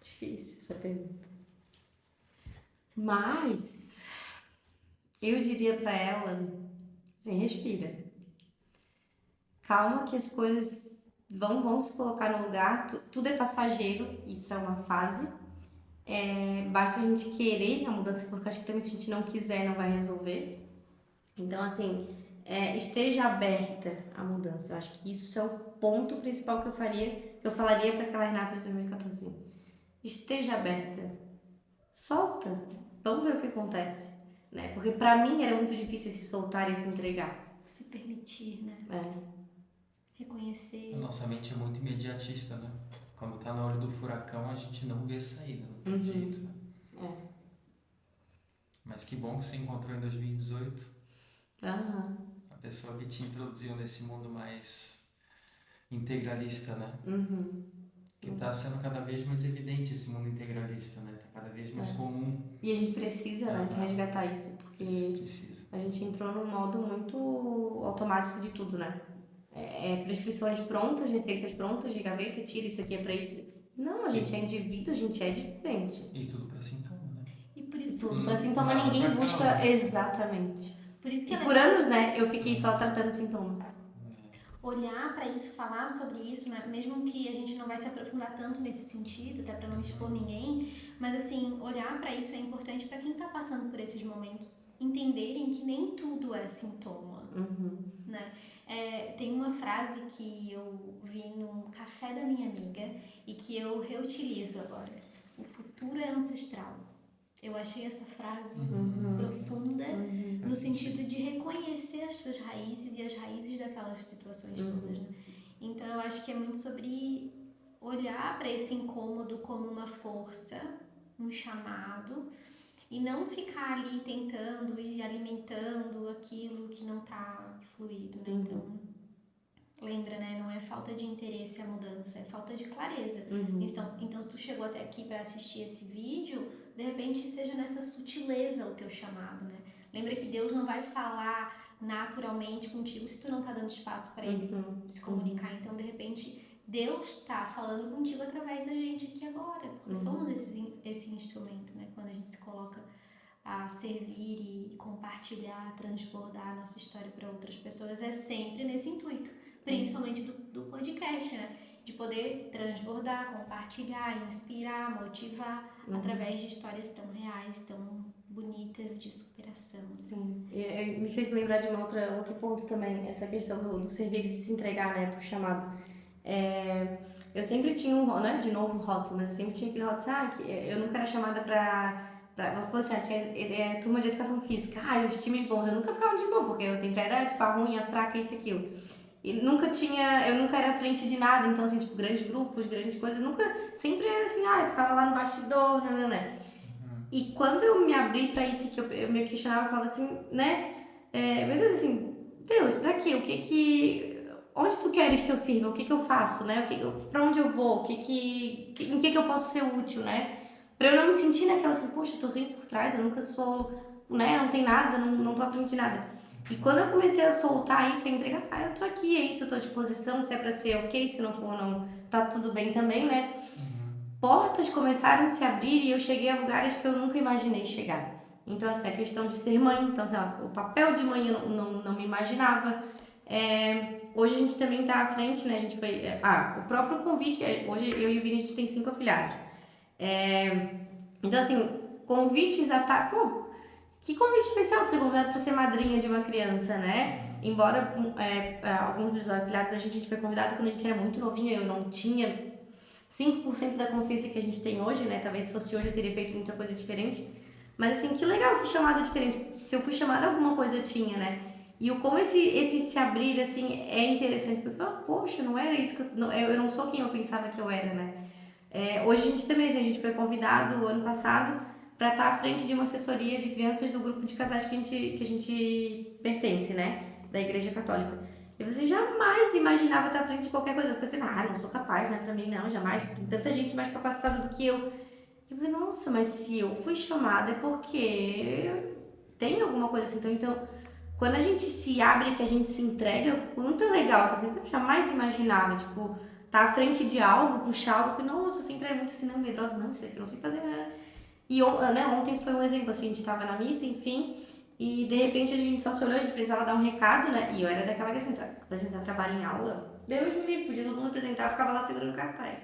Difícil essa pergunta. Mas eu diria pra ela, assim, respira. Calma que as coisas vão se colocar no lugar, tudo é passageiro, isso é uma fase. Basta a gente querer a mudança, porque acho que também se a gente não quiser, não vai resolver. Então, assim, esteja aberta à mudança. Eu acho que isso é o ponto principal que eu falaria para aquela Renata de 2014. Esteja aberta, solta, vamos ver o que acontece, né? Porque para mim era muito difícil se soltar e se entregar. Se permitir, né? Reconhecer. A nossa mente é muito imediatista, né? Quando tá na hora do furacão, a gente não vê saída, não tem jeito, né? Mas que bom que você encontrou em 2018 a pessoa que te introduziu nesse mundo mais integralista, né? Que tá sendo cada vez mais evidente esse mundo integralista, né? Tá cada vez mais comum. E a gente precisa, né, resgatar isso, porque Precisa. a gente entrou num modo muito automático de tudo, né? Prescrições prontas, receitas prontas, de gaveta, tira isso aqui é pra isso. Não, a gente é indivíduo, a gente é diferente. E tudo pra sintoma, né? E por isso. Tudo pra sintoma, Nada ninguém pra busca. causa. Exatamente. Por isso que E ela por anos, né, eu fiquei só tratando sintoma. olhar para isso, falar sobre isso, né? Mesmo que a gente não vai se aprofundar tanto nesse sentido, até para não expor ninguém, mas assim, olhar para isso é importante para quem tá passando por esses momentos, entenderem que nem tudo é sintoma, né? Tem uma frase que eu vi no café da minha amiga e que eu reutilizo agora: o futuro é ancestral. Eu achei essa frase profunda no sentido de reconhecer as tuas raízes e as raízes daquelas situações todas, né? Então eu acho que é muito sobre olhar para esse incômodo como uma força, um chamado, e não ficar ali tentando e alimentando aquilo que não tá fluido, né? Então, lembra, né? Não é falta de interesse a mudança, é falta de clareza. Então se tu chegou até aqui para assistir esse vídeo, de repente seja nessa sutileza o teu chamado, né? Lembra que Deus não vai falar naturalmente contigo se tu não tá dando espaço para ele se comunicar. Então, de repente, Deus tá falando contigo através da gente aqui agora, porque somos esse instrumento, né? Quando a gente se coloca a servir e compartilhar, transbordar a nossa história para outras pessoas, é sempre nesse intuito, principalmente do podcast, né? De poder transbordar, compartilhar, inspirar, motivar através de histórias tão reais, tão bonitas de superação. Sim, e me fez lembrar de outro ponto também, essa questão do servir e de se entregar, né, pro chamado. Eu sempre tinha né, de novo um rótulo, mas eu sempre tinha aquele rótulo assim, que eu nunca era chamada vamos supor assim, tinha turma de educação física, os times bons, eu nunca ficava de boa, porque eu sempre era, tipo, a ruim, a fraca, isso e aquilo. E eu nunca era à frente de nada, então assim, tipo, grandes grupos, grandes coisas, sempre era assim, eu ficava lá no bastidor, né. E quando eu me abri pra isso, que eu me questionava, eu falava assim, né, meu Deus, assim, Deus, pra quê? Onde tu queres que eu sirva? O que eu faço, né? Pra onde eu vou? Em que eu posso ser útil, né? Pra eu não me sentir naquela assim, poxa, eu tô sempre por trás, eu nunca sou, né? Não tem nada, não tô à frente de nada. E quando eu comecei a soltar isso, a entregar, eu tô aqui, é isso, eu tô à disposição, se é pra ser ok, se não for, não, tá tudo bem também, né? Portas começaram a se abrir e eu cheguei a lugares que eu nunca imaginei chegar. Então, assim, a questão de ser mãe, então, assim, o papel de mãe eu não me imaginava. Hoje a gente também tá à frente, né? A gente foi. O próprio convite, hoje eu e o Vini, a gente tem 5 afilhados. Então, assim, convites a tá. Pô, que convite especial ser convidado para ser madrinha de uma criança, né? Embora alguns dos afilhados a gente foi convidado quando a gente era muito novinha, eu não tinha 5% da consciência que a gente tem hoje, né? Talvez se fosse hoje eu teria feito muita coisa diferente. Mas assim, que legal, que chamada diferente. Se eu fui chamada, alguma coisa tinha, né? E como esse se abrir, assim, é interessante. Porque eu falo, poxa, não era isso que eu não sou quem eu pensava que eu era, né? Hoje a gente também, assim, a gente foi convidado ano passado para estar à frente de uma assessoria de crianças do grupo de casais que a gente pertence, né? Da Igreja Católica. Eu assim, jamais imaginava estar à frente de qualquer coisa. Eu pensei, não sou capaz, né? Pra mim, não, jamais. Tem tanta gente mais capacitada do que eu. Eu falei, nossa, mas se eu fui chamada é porque tem alguma coisa assim. Então, quando a gente se abre, que a gente se entrega, o quanto é legal. Então, assim, eu jamais imaginava, tipo, estar à frente de algo, puxar algo. Eu falei, nossa, eu sempre era muito assim, não, medrosa, não, isso aqui eu não sei fazer nada. E né, ontem foi um exemplo, assim, a gente tava na missa, enfim, e de repente a gente só se olhou, a gente precisava dar um recado, né? E eu era daquela que assim, apresentar trabalho em aula, Deus me livre, podia todo mundo apresentar, eu ficava lá segurando cartaz.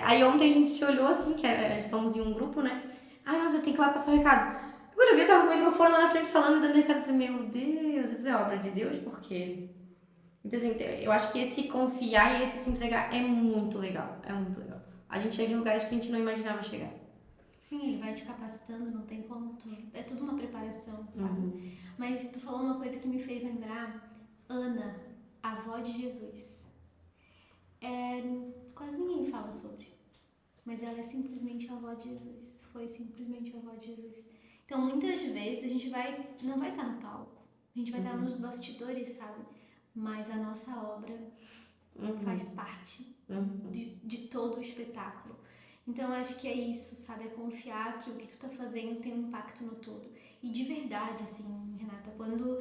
Aí ontem a gente se olhou assim, que somos em um grupo, né? Nossa, eu tenho que ir lá passar o recado. Quando eu vi, eu tava com o microfone lá na frente falando e dando recado assim, meu Deus, eu falei, obra de Deus, por quê? Então, assim, eu acho que esse confiar e esse se entregar é muito legal, é muito legal. A gente chega em lugares que a gente não imaginava chegar. Sim, ele vai te capacitando, não tem como. É tudo uma preparação, sabe? Mas tu falou uma coisa que me fez lembrar. Ana, a avó de Jesus. Quase ninguém fala sobre. Mas ela é simplesmente a avó de Jesus. Foi simplesmente a avó de Jesus. Então, muitas vezes, a gente não vai estar no palco. A gente vai estar nos bastidores, sabe? Mas a nossa obra faz parte de todo o espetáculo. Então, eu acho que é isso, sabe? É confiar que o que tu tá fazendo tem um impacto no todo. E de verdade, assim, Renata, quando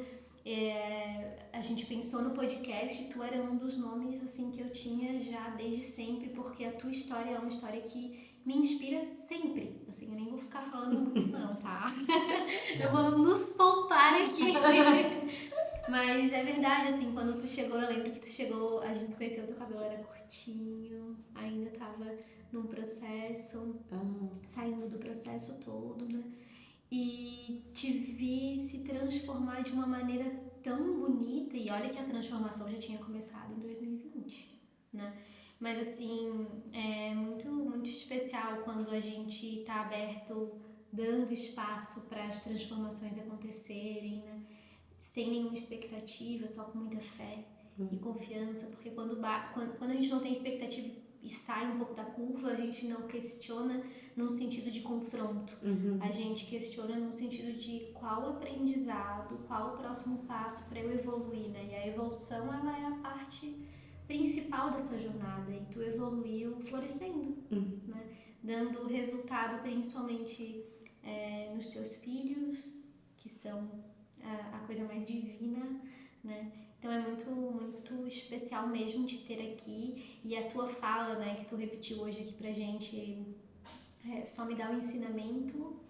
a gente pensou no podcast, tu era um dos nomes, assim, que eu tinha já desde sempre, porque a tua história é uma história que me inspira sempre. Assim, eu nem vou ficar falando muito não, tá? Eu vou nos poupar aqui. Mas é verdade, assim, quando tu chegou, eu lembro que tu chegou, a gente se conheceu, teu cabelo era curtinho, ainda tava num processo, saindo do processo todo, né? E te vi se transformar de uma maneira tão bonita, e olha que a transformação já tinha começado em 2020, né? Mas assim, é muito, muito especial quando a gente tá aberto, dando espaço para as transformações acontecerem, né? Sem nenhuma expectativa, só com muita fé e confiança, porque quando a gente não tem expectativa e sai um pouco da curva, a gente não questiona num sentido de confronto, a gente questiona no sentido de qual aprendizado, qual o próximo passo para eu evoluir, né? E a evolução, ela é a parte principal dessa jornada, e tu evoluiu florescendo, né? dando resultado principalmente nos teus filhos, que são a coisa mais divina, né? Então é muito, muito especial mesmo te ter aqui, e a tua fala, né, que tu repetiu hoje aqui pra gente, só me dá o ensinamento,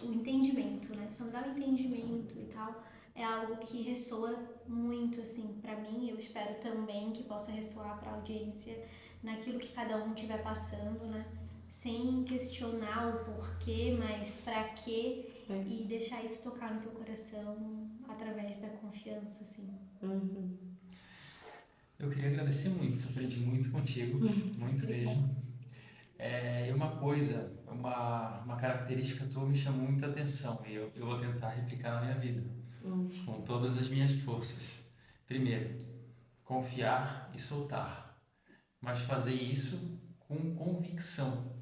o entendimento, né? Só me dá o entendimento e tal. É algo que ressoa muito, assim, pra mim. Eu espero também que possa ressoar pra audiência naquilo que cada um estiver passando, né? Sem questionar o porquê, mas pra quê, e deixar isso tocar no teu coração através da confiança, assim. Eu queria agradecer muito, aprendi muito contigo, muito mesmo. E uma coisa, uma característica tua me chamou muita atenção e eu vou tentar replicar na minha vida, com todas as minhas forças. Primeiro, confiar e soltar, mas fazer isso com convicção,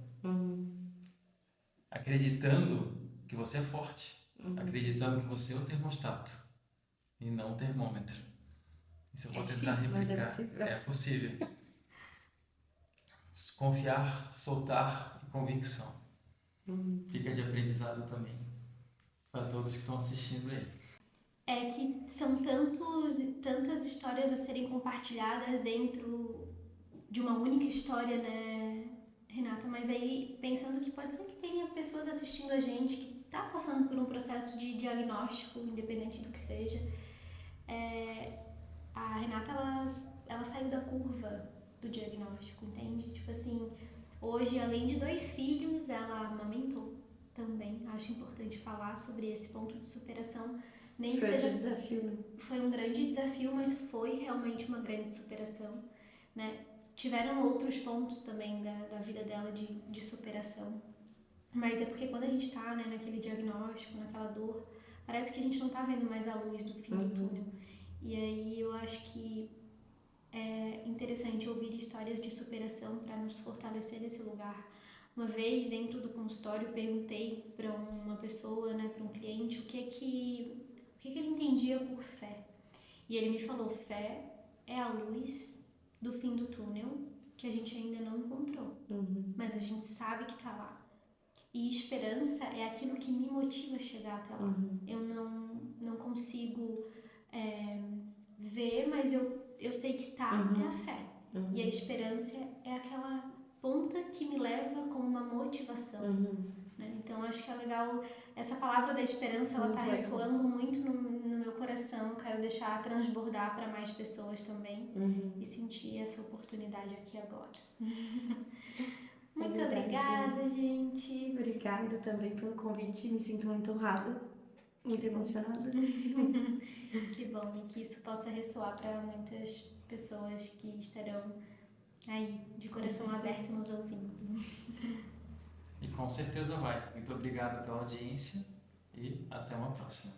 acreditando que você é forte, acreditando que você é o termostato e não o termômetro. Isso eu vou tentar difícil, mas é replicar. possível. É possível. Confiar, soltar e convicção. Fica de aprendizado também para todos que estão assistindo aí. É que são tantas histórias a serem compartilhadas dentro de uma única história, né, Renata? Mas aí, pensando que pode ser que tenha pessoas assistindo a gente que tá passando por um processo de diagnóstico, independente do que seja. A Renata, ela saiu da curva do diagnóstico, entende? Tipo assim, hoje, além de 2 filhos, ela amamentou também. Acho importante falar sobre esse ponto de superação. Nem que seja desafio, né? Foi um grande desafio, mas foi realmente uma grande superação, né? Tiveram outros pontos também da vida dela de superação, mas é porque quando a gente tá, né, naquele diagnóstico, naquela dor, parece que a gente não tá vendo mais a luz do fim do túnel. E aí eu acho que é interessante ouvir histórias de superação para nos fortalecer nesse lugar. Uma vez, dentro do consultório, perguntei para uma pessoa, né, para um cliente, o que ele entendia por fé. E ele me falou: fé é a luz do fim do túnel que a gente ainda não encontrou, mas a gente sabe que está lá. E esperança é aquilo que me motiva a chegar até lá. Eu não consigo ver, mas eu sei que tá, é a fé. E a esperança é aquela ponta que me leva como uma motivação. Né? Então acho que é legal, essa palavra da esperança, ela tá ressoando muito no meu coração. Quero deixar transbordar para mais pessoas também, e sentir essa oportunidade aqui agora. Muito obrigada, gente. Obrigada também pelo convite, me sinto muito honrada, muito emocionada. Que bom, e que isso possa ressoar para muitas pessoas que estarão aí de coração aberto nos ouvindo. E com certeza vai. Muito obrigado pela audiência e até uma próxima.